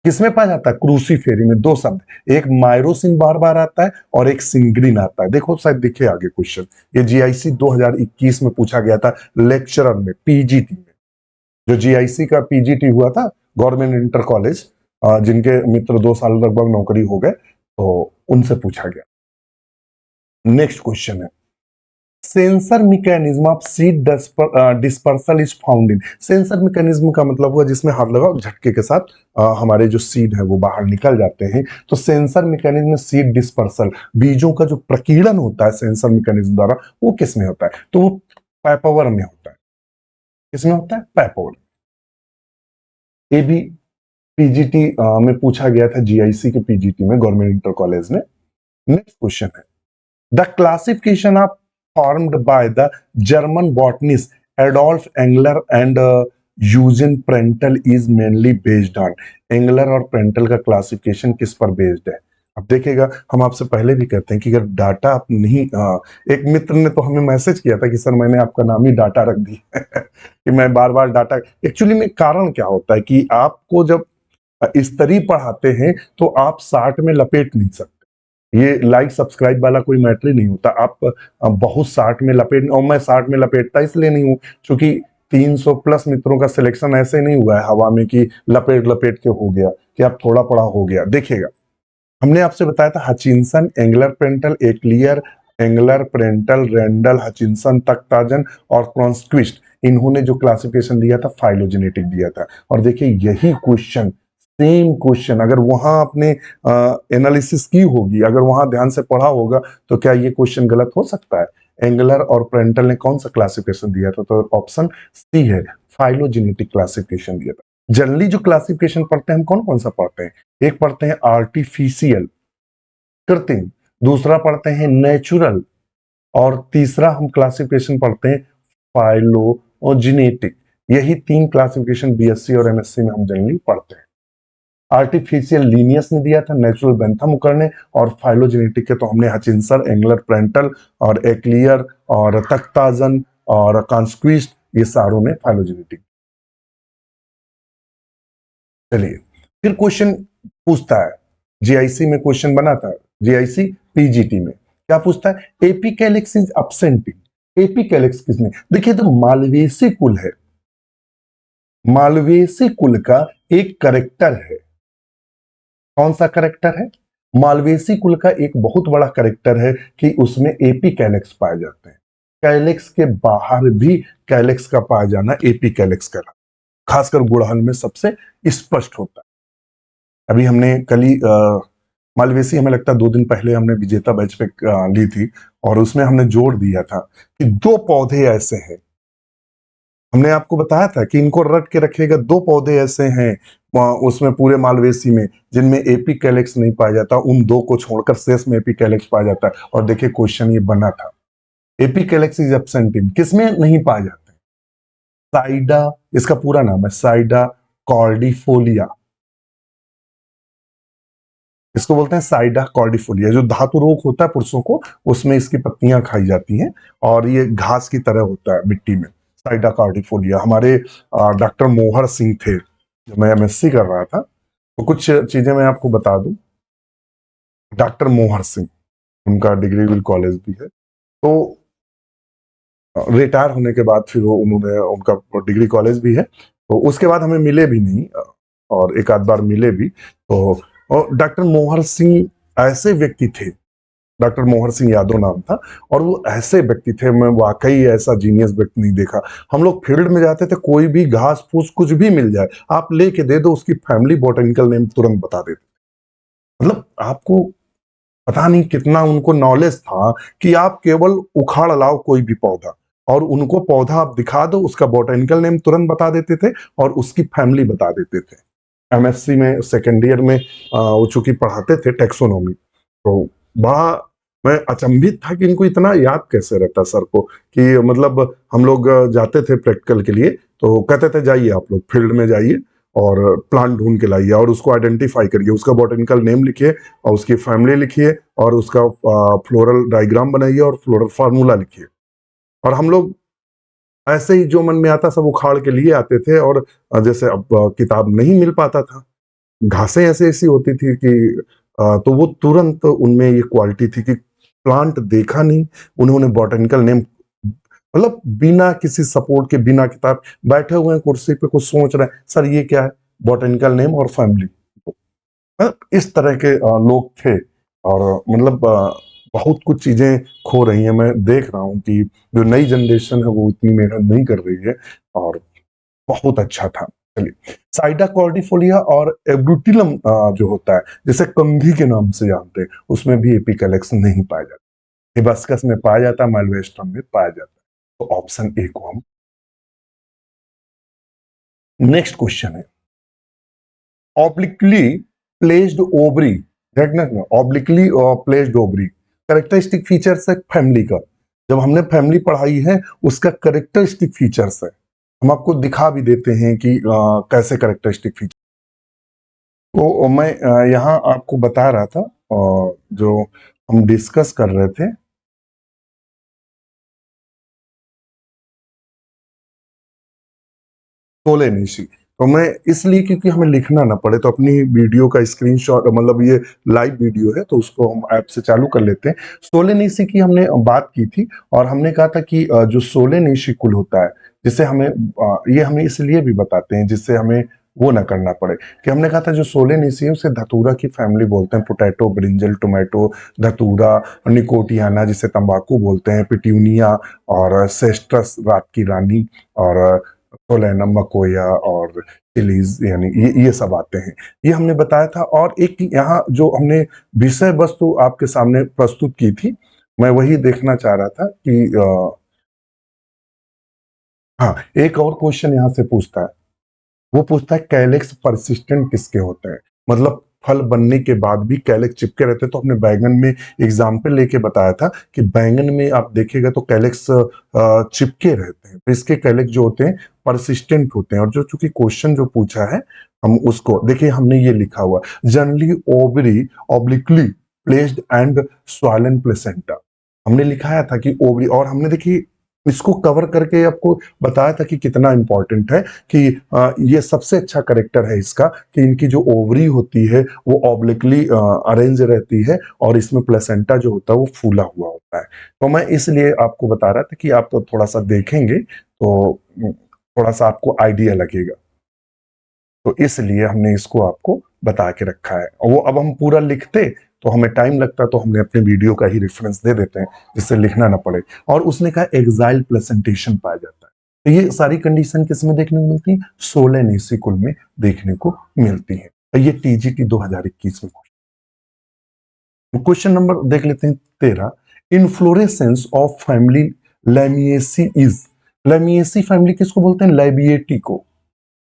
किसमें पाया जाता है, क्रूसीफेरी में। दो शब्द, एक मायरोसिन बार बार आता है और एक सिनग्रीन आता है। देखो शायद दिखे आगे क्वेश्चन, ये जीआईसी 2021 में पूछा गया था, लेक्चरर में, पीजीटी में। जो जीआईसी का पीजीटी हुआ था, गवर्नमेंट इंटर कॉलेज, जिनके मित्र 2 साल लगभग नौकरी हो गए, तो उनसे पूछा गया। नेक्स्ट क्वेश्चन है, sensor mechanism of seed dispersal is found in. Sensor mechanism का मतलब हुआ जिसमें हाथ लगाओ, झटके के साथ हमारे जो सीड है वो बाहर निकल जाते हैं। तो सेंसर मैकेनिज्म में सीड डिस्पर्सल, बीजों का जो प्रकीर्णन होता है सेंसर मैकेनिज्म द्वारा, वो किस में होता है, तो वो पैपावर में होता है। किसमें होता है, पैपावर। ये भी पीजीटी में पूछा गया था, जीआईसी के पीजीटी में, गवर्नमेंट इंटर कॉलेज में। नेक्स्ट क्वेश्चन है, the classification of formed by the German botanist Adolf Engler and Eugen Prentl is mainly based on। Engler और प्रेंटल का क्लासिफिकेशन किस पर बेस्ड है। अब देखिएगा, हम आपसे पहले भी कहते हैं कि अगर डाटा आप नहीं, एक मित्र ने तो हमें मैसेज किया था कि सर मैंने आपका नाम ही डाटा रख दी कि मैं बार बार डाटा। एक्चुअली में कारण क्या होता है कि आपको जब स्तरीय पढ़ाते हैं तो आप 60 में लपेट नहीं सकते। ये लाइक सब्सक्राइब वाला कोई मैटर ही नहीं होता। आप बहुत 60 में लपेट, और मैं 60 में लपेटता इसलिए नहीं हूं क्योंकि 300 प्लस मित्रों का सिलेक्शन ऐसे नहीं हुआ है हवा में कि लपेट लपेट के हो गया, कि आप थोड़ा पढ़ा हो गया। देखिएगा, हमने आपसे बताया था Hutchinson, Engler Prantl, Eichler, Engler Prantl, Rendle, Hutchinson, Takhtajan और क्रॉन्सक्विस्ट, इन्होंने जो क्लासिफिकेशन दिया था फाइलोजेनेटिक दिया था। और देखिए यही क्वेश्चन, सेम क्वेश्चन अगर वहां आपने एनालिसिस की होगी, अगर वहां ध्यान से पढ़ा होगा, तो क्या ये क्वेश्चन गलत हो सकता है। एंगलर और प्रेंटल ने कौन सा क्लासिफिकेशन दिया था, तो ऑप्शन सी है, फाइलोजेनेटिक क्लासिफिकेशन दिया था। जनरली जो क्लासिफिकेशन पढ़ते हैं हम कौन कौन सा पढ़ते हैं, एक पढ़ते हैं आर्टिफिशियल, कृत्रिम, दूसरा पढ़ते हैं नेचुरल, और तीसरा हम क्लासिफिकेशन पढ़ते हैं फाइलोजेनेटिक। यही 3 क्लासिफिकेशन बीएससी और एमएससी में हम जनरली पढ़ते हैं। आर्टिफिशियल लीनियस ने दिया था, नेचुरल बेंथम मुकर ने, और फाइलोजेनेटिक के तो हमने हचिंसन, एंगलर प्रेंटल और एक्लियर और तख्ताजन और कॉन्स्क्विस्ट, ये सारों ने फाइलोजेनेटिक। चलिए फिर क्वेश्चन पूछता है, जीआईसी में क्वेश्चन बना था, जीआईसी पीजीटी में क्या पूछता है, epicalyx is absent in. Epicalyx किसमें, देखिए तो मालवेसी कुल है, मालवेसी कुल का एक करेक्टर है। कौन सा करेक्टर है, मालवेसी कुल का एक बहुत बड़ा करेक्टर है कि उसमें एपिकैलिक्स पाए जाते हैं। कैलिक्स के बाहर भी कैलिक्स का पाया जाना एपिकैलिक्स का। खासकर गुड़हल में सबसे स्पष्ट होता है। अभी हमने कल ही मालवेसी हमें लगता है 2 दिन पहले हमने विजेता बैच पे ली थी, और उसमें हमने जोड़ दिया था कि 2 पौधे ऐसे हैं, हमने आपको बताया था कि इनको रट के रखिएगा, 2 पौधे ऐसे हैं उसमें पूरे मालवेसी में जिनमें एपिकैलिक्स नहीं पाया जाता, उन 2 को छोड़कर शेष में एपिकैलिक्स पाया जाता है। और देखिए क्वेश्चन ये बना था, एपिकैलिक्स इज एब्सेंट इन, किसमें नहीं पाए जाते? साइडा, इसका पूरा नाम है साइडा कॉर्डिफोलिया, इसको बोलते हैं साइडा कॉर्डिफोलिया। जो धातु रोग होता है पुरुषों को, उसमें इसकी पत्तियां खाई जाती हैं और ये घास की तरह होता है मिट्टी में। साइडा कॉर्डिफोलिया हमारे डॉक्टर मोहर सिंह थे, जब मैं एमएससी कर रहा था, तो कुछ चीजें मैं आपको बता दूं। डॉक्टर मोहर सिंह, उनका डिग्री विल कॉलेज भी है, तो रिटायर होने के बाद फिर वो उन्होंने, उनका डिग्री कॉलेज भी है, तो उसके बाद हमें मिले भी नहीं, और एक आध बार मिले भी। तो डॉक्टर मोहर सिंह ऐसे व्यक्ति थे, डॉक्टर मोहर सिंह यादव नाम था, और वो ऐसे व्यक्ति थे, मैं वाकई ऐसा जीनियस व्यक्ति नहीं देखा। हम लोग फील्ड में जाते थे, कोई भी घास फूस कुछ भी मिल जाए, आप लेके दे दो, उसकी फैमिली बॉटनिकल नेम तुरंत बता देते। मतलब आपको पता नहीं कितना उनको नॉलेज था कि आप केवल उखाड़ लाओ कोई भी पौधा, और उनको पौधा आप दिखा दो, उसका बॉटनिकल नेम तुरंत बता देते थे और उसकी फैमिली बता देते थे। एमएससी में सेकेंड ईयर में वो चूंकि पढ़ाते थे टेक्सोनॉमी, तो बड़ा मैं अचंभित था कि इनको इतना याद कैसे रहता सर को, कि मतलब हम लोग जाते थे प्रैक्टिकल के लिए, तो कहते थे जाइए आप लोग फील्ड में जाइए और प्लांट ढूंढ के लाइए और उसको आइडेंटिफाई करिए, उसका बॉटनिकल नेम लिखिए और उसकी फैमिली लिखिए और उसका फ्लोरल डायग्राम बनाइए और फ्लोरल फार्मूला लिखिए। और हम लोग ऐसे ही जो मन में आता सब उखाड़ के लिए आते थे, और जैसे अब किताब नहीं मिल पाता था, घासें ऐसी ऐसी होती थी कि तो वो तुरंत उनमें ये क्वालिटी थी कि प्लांट देखा नहीं, उन्होंने बॉटनिकल नेम, मतलब बिना किसी सपोर्ट के, बिना किताब, बैठे हुए हैं कुर्सी पे, कुछ सोच रहे हैं, सर ये क्या है? बॉटनिकल नेम और फैमिली। इस तरह के लोग थे, और मतलब बहुत कुछ चीजें खो रही हैं। मैं देख रहा हूँ कि जो नई जनरेशन है वो इतनी मेहनत नहीं कर रही है, और बहुत अच्छा था। चलिए, साइडा कॉर्डिफोलिया और एब्रुटिलम जो होता है, जैसे कंघी के नाम से जानते हैं, उसमें भी एपिकैलिक्स नहीं पाया जाता। हिबिस्कस में पाया जाता है, मालवेस्ट्रम में पाया जाता है। तो ऑप्शन ए को हम, नेक्स्ट क्वेश्चन है, ऑब्लिकली प्लेस्ड ओवरी, देखना obliquely placed ovary, characteristic features है फैमिली का। जब हमने फैमिली पढ़ाई है, उसका कैरेक्टरिस्टिक फीचर्स है, हम आपको दिखा भी देते हैं कि कैसे कैरेक्टरिस्टिक फीचर। तो मैं यहाँ आपको बता रहा था, जो हम डिस्कस कर रहे थे, सोलेनिसी। तो मैं इसलिए, क्योंकि हमें लिखना ना पड़े, तो अपनी वीडियो का स्क्रीनशॉट, मतलब ये लाइव वीडियो है तो उसको हम ऐप से चालू कर लेते हैं। सोलेनिसी की हमने बात की थी, और हमने कहा था कि जो सोलेनिसी कुल होता है, जिसे हमें ये हमें इसलिए भी बताते हैं जिससे हमें वो ना करना पड़े, कि हमने कहा था जो सोलेनिसी है उसे धतूरा की फैमिली बोलते हैं, पोटैटो, ब्रिंजल, टोमेटो, धतूरा, निकोटियाना जिसे तंबाकू बोलते हैं, पिट्यूनिया, और सेस्ट्रस रात की रानी, और सोलेनम, मकोया और चिलीज, यानी ये सब आते हैं, ये हमने बताया था। और एक यहाँ जो हमने विषय वस्तु आपके सामने प्रस्तुत की थी, मैं वही देखना चाह रहा था कि हाँ, एक और क्वेश्चन यहाँ से पूछता है, वो पूछता है कैलेक्स परसिस्टेंट किसके होते हैं, मतलब फल बनने के बाद भी कैलेक्स चिपके रहते हैं। तो हमने बैंगन में एग्जाम्पल लेके बताया था कि बैंगन में आप देखिएगा तो कैलेक्स चिपके रहते हैं, तो इसके कैलेक्स जो होते हैं परसिस्टेंट होते हैं। और जो चूंकि क्वेश्चन जो पूछा है, हम उसको देखिए, हमने ये लिखा हुआ, generally ovary obliquely placed and स्वालन placenta, हमने लिखाया था कि ओवरी, और हमने देखिए इसको कवर करके आपको बताया था कि कितना इंपॉर्टेंट है, कि ये सबसे अच्छा करेक्टर है इसका, कि इनकी जो ओवरी होती है वो ऑब्लिकली अरेंज रहती है, और इसमें प्लेसेंटा जो होता है वो फूला हुआ होता है। तो मैं इसलिए आपको बता रहा था कि आप तो थोड़ा सा देखेंगे तो थोड़ा सा आपको आइडिया लगेगा, तो इसलिए हमने इसको आपको बता के रखा है। और वो अब हम पूरा लिखते तो हमें टाइम लगता, तो हमने अपने वीडियो का ही रेफरेंस दे देते हैं जिससे लिखना ना पड़े। और उसने कहा एक्साइल प्लेसेंटेशन पाया जाता है, तो ये सारी कंडीशन किस में देखने को मिलती है? सोलेनेसी कुल में देखने को मिलती है। तो ये टीजीटी 2021 में क्वेश्चन नंबर देख लेते हैं 13। Inflorescence of family Lamiaceae is. Lamiaceae family किसको बोलते हैं? लैबिएटी को।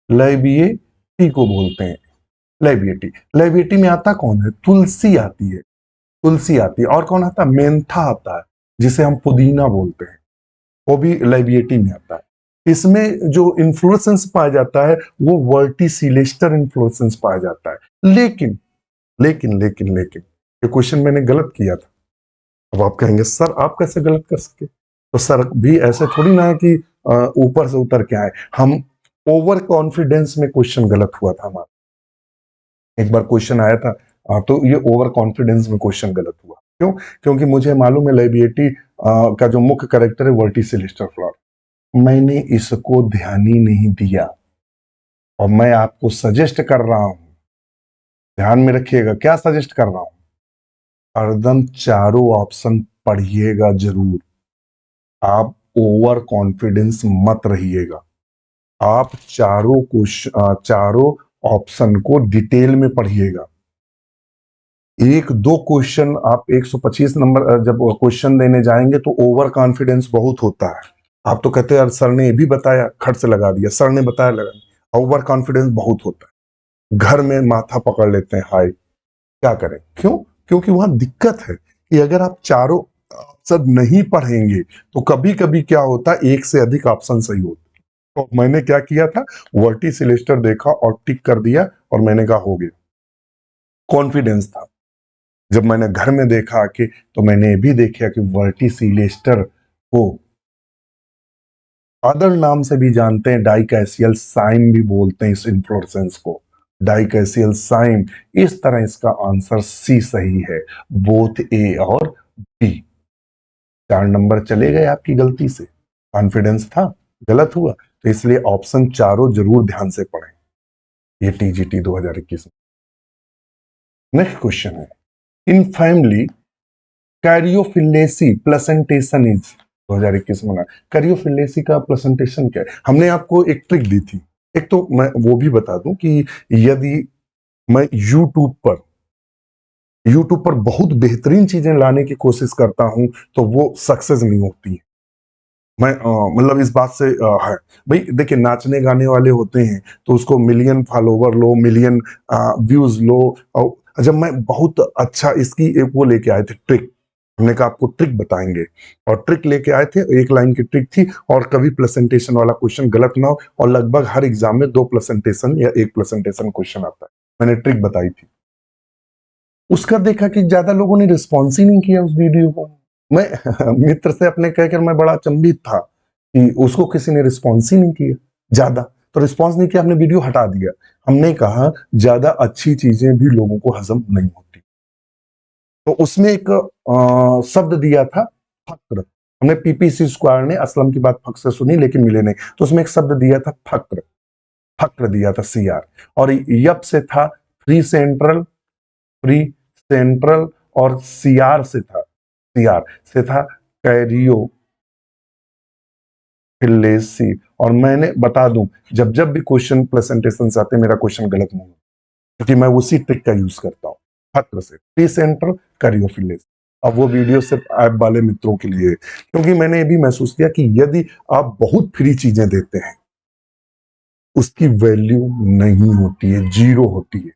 लैबिएटी को बोलते हैं। लैबिएटी। लैबिएटी में आता कौन है? तुलसी आती है। तुलसी आती है। और कौन आता है? मेंथा आता है, जिसे हम पुदीना बोलते हैं, वो भी लाइबिएटी में आता है। इसमें जो इन्फ्लोरेसेंस पाया जाता है वो वर्टिसिलेस्टर इन्फ्लोरेसेंस पाया जाता है। लेकिन लेकिन लेकिन लेकिन ये क्वेश्चन मैंने गलत किया था। अब आप कहेंगे सर आप कैसे गलत कर सके? तो सर भी ऐसे थोड़ी ना है कि ऊपर से उतर के आए। हम ओवर कॉन्फिडेंस में क्वेश्चन गलत हुआ था हमारा। एक बार क्वेश्चन आया था, तो ये ओवर कॉन्फिडेंस में क्वेश्चन गलत हुआ। क्यों? क्योंकि मुझे मालूम है लाइबिएटी का जो मुख्य कैरेक्टर है वर्टिसिलेस्टर फ्लावर। मैंने इसको ध्यान ही नहीं दिया और मैं आपको सजेस्ट कर रहा हूं, ध्यान में रखिएगा क्या सजेस्ट कर रहा हूं। हरदम चारों ऑप्शन पढ़िएगा जरूर। आप ओवर कॉन्फिडेंस मत रहिएगा। आप चारों ऑप्शन को डिटेल में पढ़िएगा। एक दो क्वेश्चन आप 125 नंबर जब क्वेश्चन देने जाएंगे तो ओवर कॉन्फिडेंस बहुत होता है। आप तो कहते हैं यार सर ने ये भी बताया, खट से लगा दिया, सर ने बताया लगा। ओवर कॉन्फिडेंस बहुत होता है, घर में माथा पकड़ लेते हैं। हाय क्या करें? क्यों? क्योंकि वहां दिक्कत है कि अगर आप चारों ऑप्शन नहीं पढ़ेंगे तो कभी कभी क्या होता है, एक से अधिक ऑप्शन सही होते। तो मैंने क्या किया था, वर्टिसिलेस्टर देखा और टिक कर दिया और मैंने कहा हो गया। कॉन्फिडेंस था। जब मैंने घर में देखा कि तो मैंने ये भी देखा कि वर्टिसिलेस्टर को अदर नाम से भी जानते हैं, डाइकैसियल साइम भी बोलते हैं इस इन्फ्लोरेसेंस को, डाइकैसियल साइम। इस तरह इसका आंसर सी सही है, बोथ ए और बी। 4 नंबर चले गए आपकी गलती से, कॉन्फिडेंस था, गलत हुआ। तो इसलिए ऑप्शन चारों जरूर ध्यान से पढ़ें। ये टीजीटी 2021 में। नेक्स्ट क्वेश्चन है, इन फैमिली कैरियोफिलेसी प्लेसेंटेशन इज। 2021 में कैरियोफिलेसी का प्लेसेंटेशन क्या है? हमने आपको एक ट्रिक दी थी। एक तो मैं वो भी बता दूं कि यदि मैं यूट्यूब पर बहुत बेहतरीन चीजें लाने की कोशिश करता हूं तो वो सक्सेस नहीं होती है। मैं मतलब इस बात से है भाई, देखिए नाचने गाने वाले होते हैं तो उसको मिलियन फॉलोवर लो, मिलियन व्यूज लो। और जब मैं बहुत अच्छा इसकी एक वो लेके आए थे ट्रिक, हमने कहा आपको ट्रिक बताएंगे, और ट्रिक लेके आए थे, एक लाइन की ट्रिक थी और कभी प्रेजेंटेशन वाला क्वेश्चन गलत ना हो, और लगभग हर एग्जाम में 2 प्रेजेंटेशन या 1 प्रेजेंटेशन क्वेश्चन आता है। मैंने ट्रिक बताई थी, उसका देखा कि ज्यादा लोगों ने रिस्पॉन्स ही नहीं किया उस वीडियो को। मैं मित्र से अपने कहकर मैं बड़ा अचंभित था कि उसको किसी ने रिस्पॉन्स ही नहीं किया ज्यादा। तो रिस्पॉन्स नहीं किया, हमने वीडियो हटा दिया। हमने कहा ज्यादा अच्छी चीजें भी लोगों को हजम नहीं होती। तो उसमें एक शब्द दिया था फक्र। हमने पीपीसी स्क्वायर ने असलम की बात फक से सुनी लेकिन मिले नहीं, तो उसमें एक शब्द दिया था फक्र। फक्र दिया था सीआर। और यप से था फ्री सेंट्रल, और सीआर से था कैरियो फिलेसी। और मैंने बता दूं, जब जब भी क्वेश्चन प्रेजेंटेशन आते मेरा क्वेश्चन गलत नहीं, क्योंकि मैं उसी ट्रिक का यूज करता हूं, फक्र से फ्री सेंट्रल कैरियो फिलेसी। अब वो वीडियो सिर्फ ऐप वाले मित्रों के लिए, क्योंकि मैंने ये भी महसूस किया कि यदि आप बहुत फ्री चीजें देते हैं उसकी वैल्यू नहीं होती है, जीरो होती है।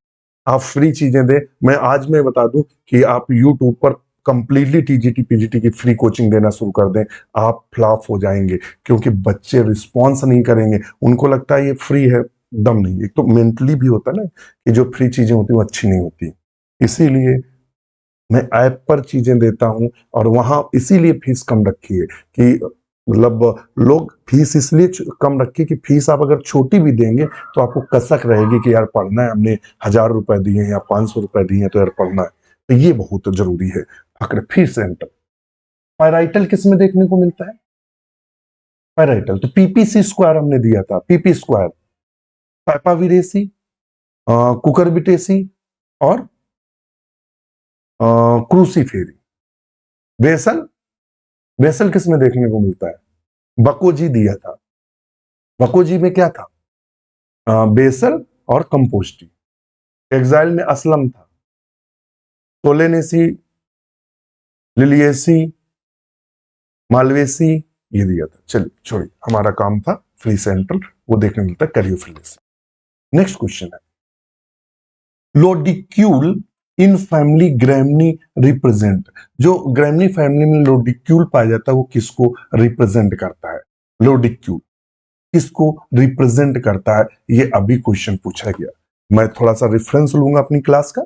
आप फ्री चीजें दें, मैं बता दूं कि आप यूट्यूब पर कंप्लीटली टीजीटी पीजीटी की फ्री कोचिंग देना शुरू कर दें, आप फ्लॉप हो जाएंगे। क्योंकि बच्चे रिस्पॉन्स नहीं करेंगे, उनको लगता है ये फ्री है, दम नहीं। एक तो मेंटली भी होता है ना कि जो फ्री चीजें होती है वो अच्छी नहीं होती। इसीलिए मैं ऐप पर चीजें देता हूं, और वहां इसीलिए फीस कम रखी है कि मतलब लोग फीस इसलिए कम रखी कि फीस आप अगर छोटी भी देंगे तो आपको कसक रहेगी कि यार पढ़ना है, हमने 1000 रुपए दिए हैं या 500 रुपए दिए हैं तो यार पढ़ना है। तो ये बहुत जरूरी है। अगर फीस सेंटर पायराइटल किस में देखने को मिलता है? पायराइटल तो पीपीसी स्क्वायर हमने दिया था, पीपी स्क्वायर, पाइपाविरेसी, कुकरबिटेसी और क्रूसीफेरी। बेसल, बेसल किस में देखने को मिलता है? बकोजी दिया था। मकोजी में क्या था? बेसल और कंपोस्टी। एक्साइल में असलम था। सोलेनेसी, लिलियसी, मालवेसी, ये दिया था। चलिए छोड़िए, हमारा काम था फ्री सेंट्रल, वो देखने मिलता है कैरियोफिलिसी। नेक्स्ट क्वेश्चन है, लोडिक्यूल इन फैमिली ग्रैमनी रिप्रेजेंट। जो ग्रैमनी फैमिली में लोडिक्यूल पाया जाता है वो किसको रिप्रेजेंट करता है? लोडिक्यूल किसको रिप्रेजेंट करता है, ये अभी क्वेश्चन पूछा गया। मैं थोड़ा सा रेफरेंस लूंगा अपनी क्लास का।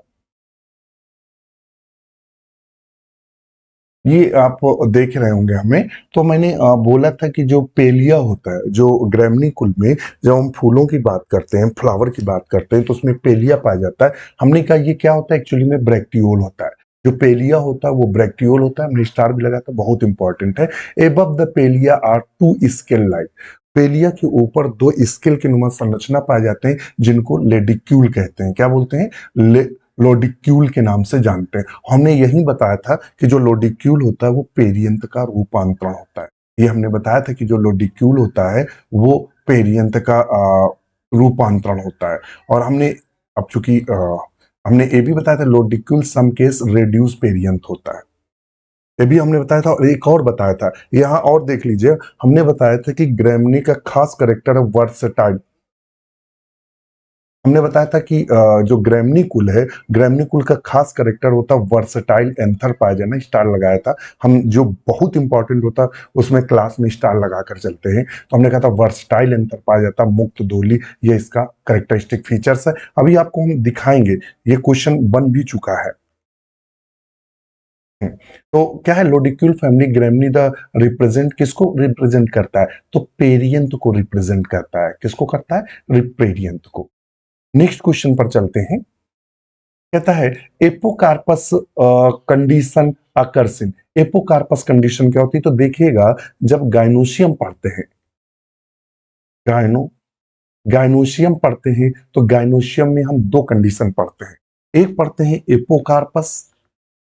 ये आप देख रहे होंगे हमें, तो मैंने बोला था कि जो पेलिया होता है, जो ग्रैमनी कुल में जब हम फूलों की बात करते हैं, फ्लावर की बात करते हैं, तो उसमें पेलिया पाया जाता है। हमने कहा ये क्या होता है, एक्चुअली में ब्रैक्टियोल होता है। जो पेलिया होता है वो ब्रैक्टियोल होता है। हमने स्टार भी लगाया था, बहुत इंपॉर्टेंट है। Above the palea are two scale like. Palea के ऊपर दो स्केल के नुमा संरचना पाए जाते हैं, जिनको लेडिक्यूल कहते हैं। क्या बोलते हैं? लोडिक्यूल के नाम से जानते हैं। हमने यही बताया था कि जो लोडिक्यूल होता है वो पेरियंत का रूपांतरण होता है। ये हमने बताया था कि जो लोडिक्यूल होता है वो पेरियंत का रूपांतरण होता है। और हमने अब चूंकि हमने ये भी बताया था लोडिक्यूल सम केस रेड्यूस पेरियंत होता है, ये भी हमने बताया था। और एक और बताया था, यहाँ और देख लीजिए, हमने बताया था कि ग्रैमनी का खास करेक्टर है वर्सटाइल। हमने बताया था कि जो ग्रैमनी कुल है, ग्रैमनी कुल का खास करेक्टर होता है वर्सटाइल एंथर पाया जाना। स्टार लगाया था हम, जो बहुत इंपॉर्टेंट होता है उसमें क्लास में स्टार लगाकर चलते हैं। तो हमने कहा था वर्सटाइल एंथर पाया जाता, मुक्त दोली, ये इसका करेक्टरिस्टिक फीचर्स है। अभी आपको हम दिखाएंगे, ये क्वेश्चन बन भी चुका है। तो क्या है, लोडिक्यूल फैमिली ग्रैमनी द रिप्रेजेंट किसको रिप्रेजेंट करता है? तो पेरियंत को रिप्रेजेंट करता है। किसको करता है? रिपेरियंत को। नेक्स्ट क्वेश्चन पर चलते हैं। कहता है apocarpous condition occurs in. Apocarpous condition क्या होती है? तो देखिएगा, जब गाइनोशियम पढ़ते हैं, गाइनो गाइनोशियम पढ़ते हैं, तो गाइनोशियम में हम दो कंडीशन पढ़ते हैं। एक पढ़ते हैं एपोकार्पस,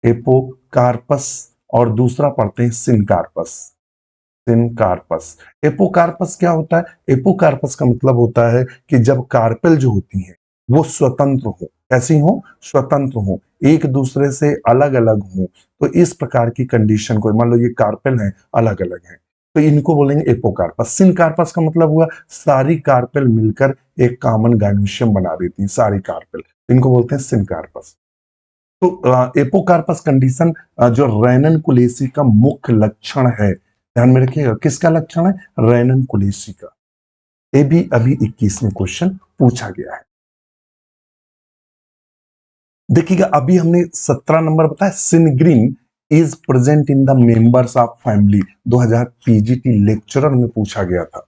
एपोकार्पस, और दूसरा पढ़ते हैं सिनकार्पस, सिनकार्पस। एपोकार्पस क्या होता है? एपोकार्पस का मतलब होता है कि जब कार्पेल जो होती हैं वो स्वतंत्र हो। कैसी हो? स्वतंत्र हो, एक दूसरे से अलग अलग हो। तो इस प्रकार की कंडीशन को, मान लो ये कार्पेल है, अलग अलग है, तो इनको बोलेंगे एपोकार्पस। सिनकार्पस का मतलब हुआ सारी कार्पेल मिलकर एक कॉमन गाइनोशियम बना देती हैं, सारी कार्पेल, इनको बोलते हैं सिनकार्पस। तो एपोकार्पस कंडीशन जो रैनन कुलेसी का मुख्य लक्षण है, ध्यान में रखिएगा, किसका लक्षण है? रैनन कुलेसी का। ये भी अभी 21वें क्वेश्चन पूछा गया है। देखिएगा, अभी हमने 17 नंबर बताया, sinigrin is present in the members of family. 2000 PGT lecturer में पूछा गया था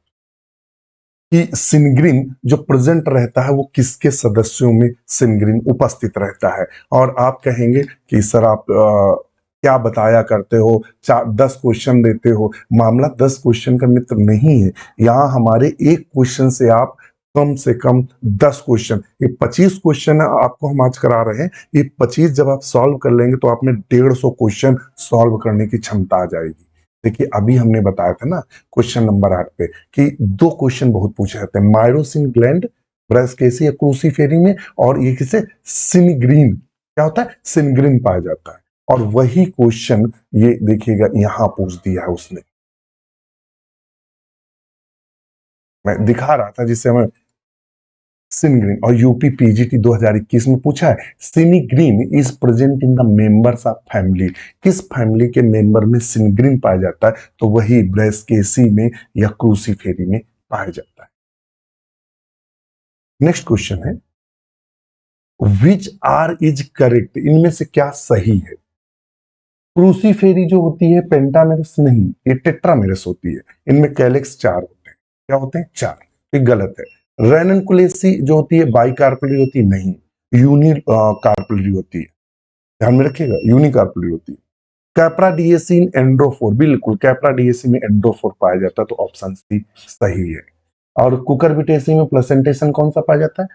कि सिनग्रीन जो प्रेजेंट रहता है वो किसके सदस्यों में सिनग्रीन उपस्थित रहता है। और आप कहेंगे कि सर आप क्या बताया करते हो, 10 क्वेश्चन देते हो। मामला 10 क्वेश्चन का मित्र नहीं है। यहाँ हमारे एक क्वेश्चन से आप कम से कम 10 क्वेश्चन, ये 25 क्वेश्चन आपको हम आज करा रहे हैं। ये 25 जब आप सॉल्व कर लेंगे तो आप में 150 क्वेश्चन सॉल्व करने की क्षमता आ जाएगी। देखिए, अभी हमने बताया था ना क्वेश्चन नंबर 8 पे कि दो क्वेश्चन बहुत पूछे जाते हैं, मायरोसिन ग्लैंड ब्रेस्केसी या क्रूसीफेरी में, और ये किसे? सिनग्रीन। क्या होता है? सिनग्रीन पाया जाता है। और वही क्वेश्चन ये देखिएगा यहां पूछ दिया है उसने, मैं दिखा रहा था जिससे हमें सिनग्रीन, और यूपी पीजीटी 2021 में पूछा है, sinigrin is present in the members of family. किस फैमिली के मेंबर में सिनग्रीन पाया जाता है? तो वही ब्रेस्केसी में या क्रूसीफेरी में पाया जाता है। Next question is, which are is correct, इनमें से क्या सही है? क्रूसीफेरी जो होती है पेंटामेरस नहीं, ये टेट्रामेरस होती है। इनमें कैलेक्स 4 होते हैं। क्या होते हैं? 4। ये गलत है। रेननकुलेसी जो होती है बाइकार्पलरी होती है, नहीं, यूनि कार्पलरी होती है। ध्यान में रखिएगा, यूनि कार्पलरी होती है। कैप्राडिएसी इन एंड्रोफोर, बिल्कुल कैप्राडिएसी में एंड्रोफोर पाया जाता है, तो ऑप्शन सी सही है। और कुकरबिटेसी में प्लेसेंटेशन कौन सा पाया जाता है?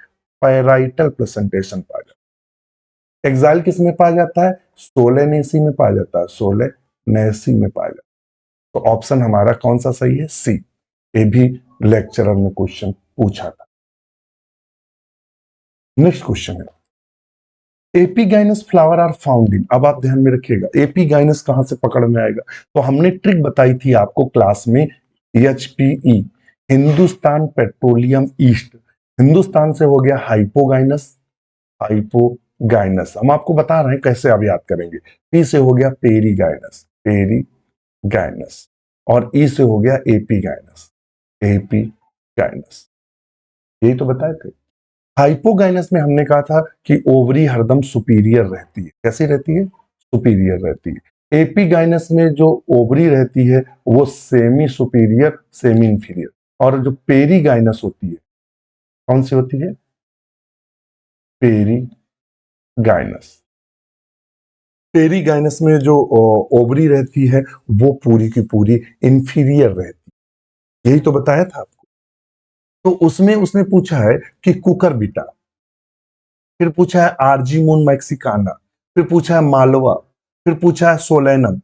पैराइटल प्लेसेंटेशन पाया जाता है। एक्साइल किस में पाया जाता है? सोलेनेसी में पाया जाता है, सोलेनेसी में पाया जाता है। तो ऑप्शन हमारा कौन सा सही है? सी। ये भी लेक्चरर ने क्वेश्चन पूछा था। नेक्स्ट क्वेश्चन है epigynous flower are found in. अब आप ध्यान में रखिएगा एपिगाइनस कहां से पकड़ में आएगा। तो हमने ट्रिक बताई थी आपको क्लास में, HPE, Hindustan petroleum east. Hindustan से हो गया हाइपोगाइनस, हाइपोगाइनस हम आपको बता रहे हैं कैसे आप याद करेंगे। पी से हो गया पेरीगाइनस, पेरीगाइनस, और ई से हो गया एपिगाइनस, एपिगाइनस। यही तो बताए थे। हाइपोगाइनस में हमने कहा था कि ओवरी हरदम सुपीरियर रहती है। कैसी रहती है? सुपीरियर रहती है। एपिगाइनस में जो ओवरी रहती है वो सेमी सुपीरियर, सेमी इंफीरियर। और जो पेरीगाइनस होती है, कौन सी होती है? पेरीगाइनस। पेरीगाइनस में जो ओवरी रहती है वो पूरी की पूरी इंफीरियर रहती है। यही तो बताया था आपको। तो उसमें उसने पूछा है कि कुकर बीटा, फिर पूछा है आर्जीमोन मैक्सिकाना, फिर पूछा है मालवा, फिर पूछा है सोलेनम।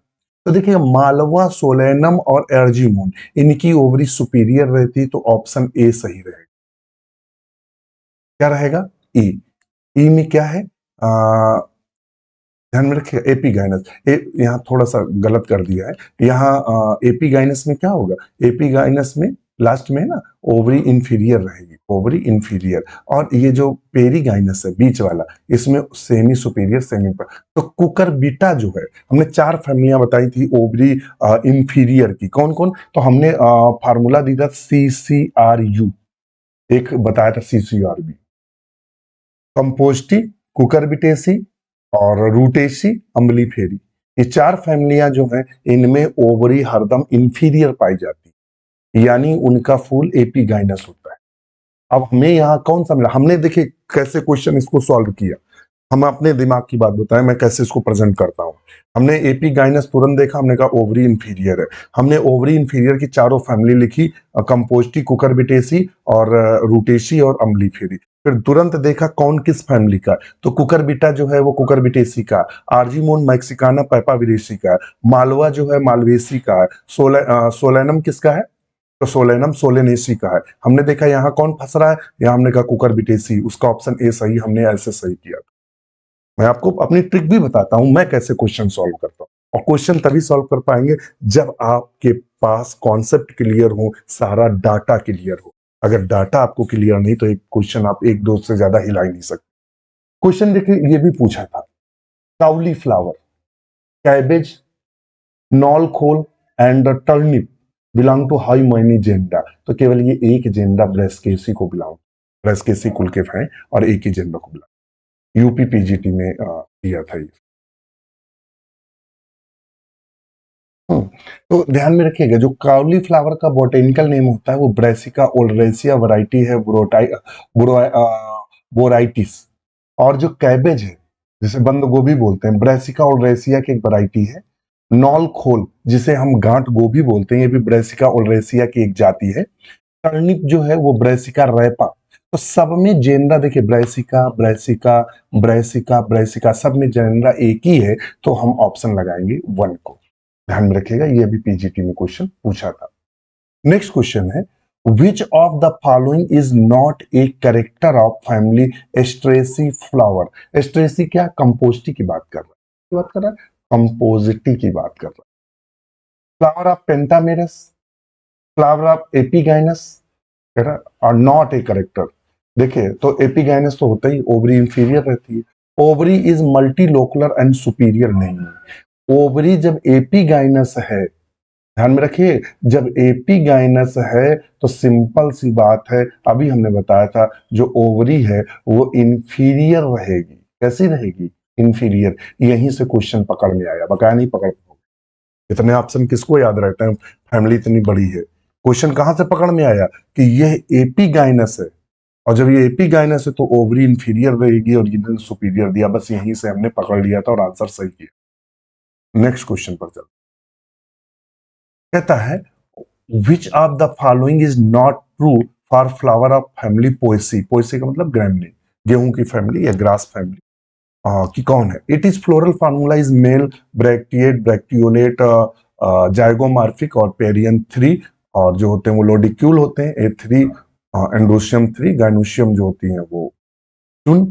तो देखिए मालवा, सोलेनम और एर्जीमोन, इनकी ओवरी सुपीरियर रहती है, तो ऑप्शन ए सही रहेगा। क्या रहेगा? ई। ई में क्या है? ध्यान में रखिएगा एपिगाइनस। यहाँ थोड़ा सा गलत कर दिया है। यहाँ एपिगाइनस में क्या होगा? एपिगाइनस में लास्ट में है ना ओवरी इंफीरियर रहेगी, ओवरी इंफीरियर। और ये जो पेरीगाइनस है बीच वाला, इसमें सेमी सुपीरियर, सेमी पर। तो कुकर बीटा जो है, हमने 4 फैमिलियां बताई थी ओवरी इंफीरियर की। कौन कौन? तो हमने फार्मूला दी था CCRU, एक बताया था CCRB, कंपोस्टी, कुकरबिटेसी और रूटेसी, अम्लीफेरी। ये 4 फैमिलियां जो हैं इनमें ओवरी हरदम इंफीरियर पाई जाती है, यानी उनका फूल एपिगाइनस होता है। अब हमें यहाँ कौन सा मिला? हमने देखिए कैसे क्वेश्चन इसको सॉल्व किया। हम अपने दिमाग की बात बताएं, मैं कैसे इसको प्रेजेंट करता हूँ। हमने एपिगाइनस तुरंत देखा, हमने कहा ओवरी इंफीरियर है। हमने ओवरी इंफीरियर की चारों फैमिली लिखी, कंपोस्टी, कुकरबिटेसी और रूटेसी और अम्लीफेरी। फिर तुरंत देखा कौन किस फैमिली का। तो कुकरबिटा जो है वो कुकरबिटेसी का, आर्जीमोन मैक्सिकाना पेपाविरेसी का, मालवा जो है मालवेसी का है, सोलेनम किसका है? तो सोलेनम सोलेनेसी का है। हमने देखा यहाँ कौन फंस रहा है, यहाँ हमने कहा कुकरबिटेसी, उसका ऑप्शन ए सही, हमने ऐसे सही किया। मैं आपको अपनी ट्रिक भी बताता हूं मैं कैसे क्वेश्चन सॉल्व करता हूं। और क्वेश्चन तभी सॉल्व कर पाएंगे जब आपके पास कॉन्सेप्ट क्लियर हो, सारा डाटा क्लियर हो। अगर डाटा आपको क्लियर नहीं तो एक क्वेश्चन आप एक दो से ज्यादा हिला ही नहीं सकते। क्वेश्चन देखिए ये भी पूछा था, cauliflower, cabbage, knol khol and turnip belong to how many genera. तो केवल ये एक जेंडा ब्रेस्केसी को बिलोंग, ब्रेस्केसी कुल के हैं और एक ही जेंडा को बिलोंग। यूपी PGT में दिया था ये। तो ध्यान में रखिएगा जो काउली फ्लावर का बोटेनिकल नेम होता है वो ब्रेसिका ओल्डरेसिया वैरायटी है, बोराइटिस। और जो कैबेज है जिसे बंद गोभी बोलते हैं, ब्रेसिका ओल्डरेसिया की एक वैरायटी है। नॉल खोल जिसे हम गांठ गोभी बोलते हैं, ये भी ब्रेसिका ओल्डरेसिया की एक जाति है। टर्निप जो है वो ब्रेसिका रैपा। तो सब में जेनरा देखिए, ब्रेसिका ब्रेसिका ब्रेसिका ब्रेसिका, सब में जेनरा एक ही है, तो हम ऑप्शन लगाएंगे 1 को। ध्यान में रखिएगा ये भी PGT में क्वेश्चन पूछा था। Next question is which of the following is not a character of family Asteraceae flower. Asteraceae क्या? कंपोस्टी की बात कर रहा है, बात कर रहा है कंपोजिटी की बात कर रहा है। Flower of pentamerous, flower of epigynous, और नॉट ए करेक्टर। देखिए तो एपिगाइनस तो होता ही ओवरी इंफीरियर रहती है। ओवरी इज मल्टीलोकुलर एंड सुपीरियर नहीं है। ओवरी जब एपिगाइनस है, ध्यान में रखिए, जब एपिगाइनस है तो सिंपल सी बात है, अभी हमने बताया था जो ओवरी है वो इंफीरियर रहेगी। कैसी रहेगी? इंफीरियर। यहीं से क्वेश्चन पकड़ में आया, बकाया नहीं पकड़ पाओगे। इतने ऑप्शन किसको याद रहते हैं, फैमिली इतनी बड़ी है। क्वेश्चन कहां से पकड़ में आया कि यह एपिगाइनस है, और जब ये एपिगाइनस है तो ओवरी इंफीरियर रहेगी और ये सुपीरियर दिया। बस यहीं से हमने पकड़ लिया था और आंसर सही किया। नेक्स्ट क्वेश्चन पर चलते, कहता है which of the following is not true for flower of family Poaceae. Poaceae का मतलब ग्रैमनी, गेहूं की फैमिली या ग्रास फैमिली की कौन है? It is floral formula is male, bracteate, bracteolate, zygomorphic और पेरियन 3 और जो होते हैं वो लोडिक्यूल होते हैं, A3 एंडोशियम 3, गाइनोशियम जो होती हैं वो टून।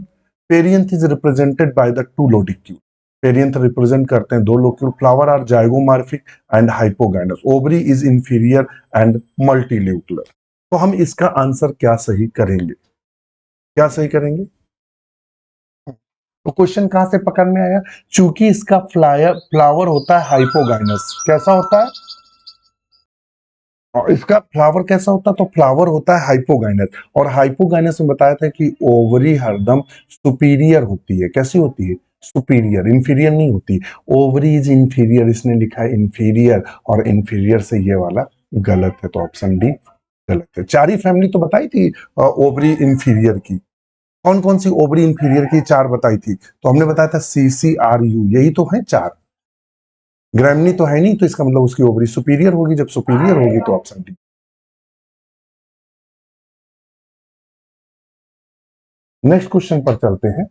Perianth is represented by the two lodicule, perianth represent करते हैं दो locule, flower are zygomorphic and hypogynous, ovary is inferior and multilocular. तो हम इसका आंसर क्या सही करेंगे, क्या सही करेंगे? तो क्वेश्चन कहां से पकड़ में आया, चूंकि इसका फ्लावर होता है हाइपोगाइनस, कैसा होता है, और इसका फ्लावर कैसा होता है, तो फ्लावर होता है हाइपोगाइनस, और हाइपोगाइनस में बताया था कि ओवरी हरदम सुपीरियर होती है, कैसी होती है, सुपीरियर, इंफीरियर नहीं होती। ओवरी इज इंफीरियर, इसने लिखा है इंफीरियर, और इंफीरियर से ये वाला गलत है, तो ऑप्शन डी गलत है। चार ही फैमिली तो बताई थी ओवरी इंफीरियर की, कौन कौन सी ओवरी इंफीरियर की चार बताई थी, तो हमने बताया था CCRU, यही तो है चार, ग्रैमनी तो है नहीं, तो इसका मतलब उसकी ओवरी सुपीरियर होगी, जब सुपीरियर होगी तो ऑप्शन डी। नेक्स्ट क्वेश्चन पर चलते हैं।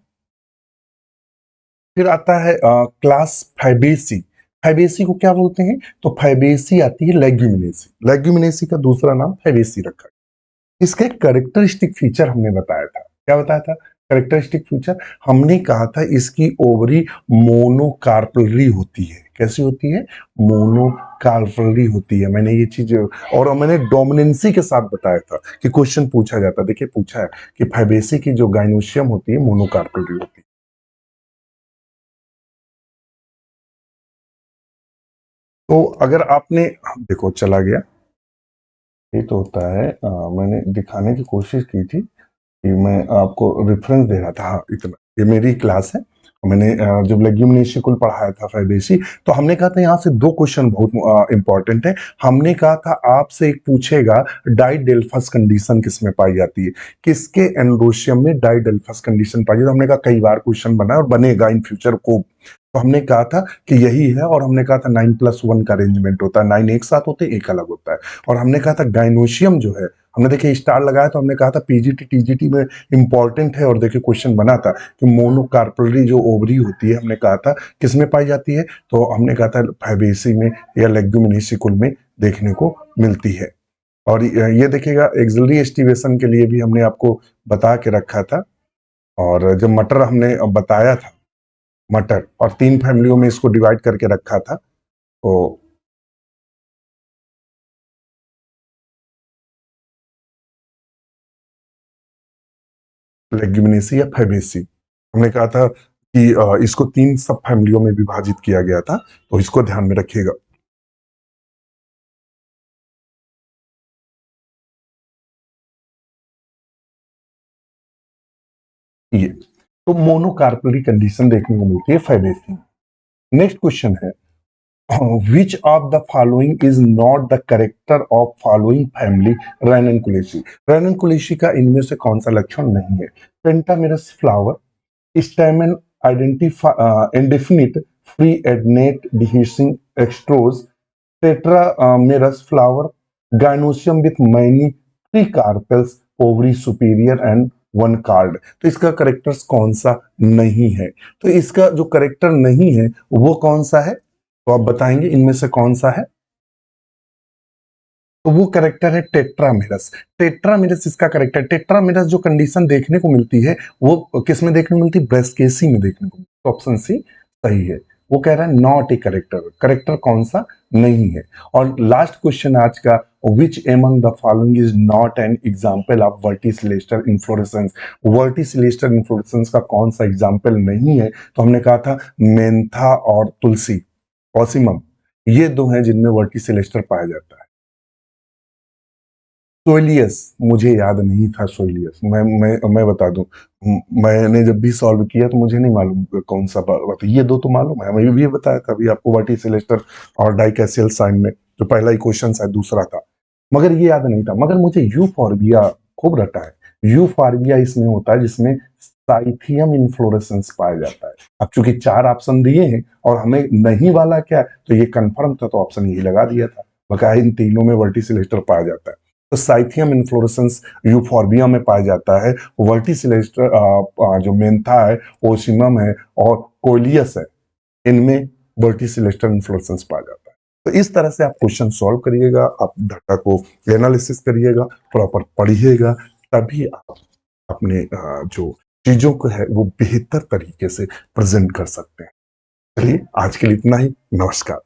फिर आता है क्लास फैबेसी। फैबेसी को क्या बोलते हैं, तो फैबेसी आती है लेग्यूमिनेसी, लेग्यूमिनेसी का दूसरा नाम फैबेसी रखा है। इसके कैरेक्टरिस्टिक फीचर हमने बताया था, क्या बताया था, कैरेक्टरिस्टिक फीचर हमने कहा था इसकी ओवरी मोनोकार्पलरी होती है, कैसी होती है, मोनोकार्पलरी होती है, मैंने ये चीज, और मैंने डोमिनेंसी के साथ बताया था कि क्वेश्चन पूछा जाता, देखिए पूछा है कि फैबेसी की जो गाइनोशियम होती है मोनोकार्पलरी होती है। तो अगर आपने, देखो चला गया, ये तो होता है मैंने दिखाने की कोशिश की थी कि मैं आपको रेफरेंस दे रहा था, हाँ इतना, ये मेरी क्लास है, मैंने जब लेग्यूमिनेशिया कुल पढ़ाया था फैबेसी, तो हमने कहा था यहाँ से दो क्वेश्चन बहुत इंपॉर्टेंट है। हमने कहा था आपसे एक पूछेगा डाइडेल्फस कंडीशन किसमें पाई जाती है, किसके एंडोशियम में डाइडेल्फस कंडीशन पाई जाती है, तो हमने कहा कई बार क्वेश्चन बना और बनेगा इन फ्यूचर को, तो हमने कहा था कि यही है, और हमने कहा था 9+1 का अरेंजमेंट होता है, 9 एक साथ होते हैं, एक अलग होता है, और हमने कहा था गाइनोशियम जो है, हमने देखिए स्टार लगाया, तो हमने कहा था पीजीटी टीजीटी में इंपॉर्टेंट है, और देखिए क्वेश्चन बना था कि मोनोकार्पलरी जो ओवरी होती है, हमने कहा था किसमें पाई जाती है, तो हमने कहा था फैबेसी में या लेग्यूमिनेसिकुल में देखने को मिलती है। और ये देखिएगा एक्सिलरी एस्टिवेशन के लिए भी हमने आपको बता के रखा था, और जब मटर हमने बताया था, मटर, और तीन फैमिलियों में इसको डिवाइड करके रखा था, तो लेग्यूमिनेसी या फैबेसी, हमने कहा था कि इसको तीन सब फैमिलियों में विभाजित किया गया था, तो इसको ध्यान में रखिएगा। ये तो मोनोकार्पलरी कंडीशन देखने को मिलती है Fabaceae. Next question is, which of the following is not the character of following family Ranunculaceae, Ranunculaceae का इनमें से कौन सा लक्षण नहीं है, pentamerous flower, stamen indefinite free adnate dehiscing extrorse, tetramerous flower, gynoecium with many three carpels, ovary superior and one card. तो इसका करेक्टर्स कौन सा नहीं है, तो इसका जो करेक्टर नहीं है वो कौन सा है, तो आप बताएंगे इनमें से कौन सा है, तो वो करेक्टर है टेट्रामेरस। टेट्रामेरस इसका करेक्टर, टेट्रामेरस जो कंडीशन देखने को मिलती है वो किस में देखने को मिलती है, ब्रेस्केसी में देखने को मिलती है, तो ऑप्शन सी सही है। वो कह रहा है नॉट ए करेक्टर, करेक्टर कौन सा नहीं है। और लास्ट क्वेश्चन आज का, which among the following is not an example of verticillaster inflorescence, verticillaster inflorescence का कौन सा एग्जाम्पल नहीं है, तो हमने कहा था मेंथा और तुलसी, ऑसिमम, ये दो हैं जिनमें वर्टिसिलेस्टर पाया जाता है। सोइलियस, मुझे याद नहीं था सोइलियस, मैं बता दूं, मैंने जब भी सॉल्व किया तो मुझे नहीं मालूम कौन सा बात, ये दो तो मालूम है, मैं भी बताया था अभी आपको, वर्टिसिलेस्टर और डाइकैसियल साइन में जो पहला इक्वेशन शायद दूसरा था, मगर ये याद नहीं था। मगर मुझे यू फॉर्बिया खूब रटा है, यू फॉर्बिया इसमें होता है जिसमें साइथियम इन्फ्लोरेसेंस पाया जाता है। अब चूंकि चार ऑप्शन दिए हैं और हमें नहीं वाला क्या, तो ये कंफर्म था, तो ऑप्शन यही लगा दिया था, बकाया इन तीनों में वर्टिसिलेस्टर पाया जाता है। तो साइथियम इन्फ्लोरेसेंस यूफॉर्बिया में पाया जाता है, वर्टिसिलेस्टर जो मेंथा है, ओसिमम है और कोलियस है, इनमें वर्टिसिलेस्टर इन्फ्लोरेसेंस पाया जाता है। तो इस तरह से आप क्वेश्चन सॉल्व करिएगा, आप डाटा को एनालिसिस करिएगा, प्रॉपर पढ़िएगा, तभी आप अपने जो चीजों को है वो बेहतर तरीके से प्रेजेंट कर सकते हैं। चलिए आज के लिए इतना ही। नमस्कार।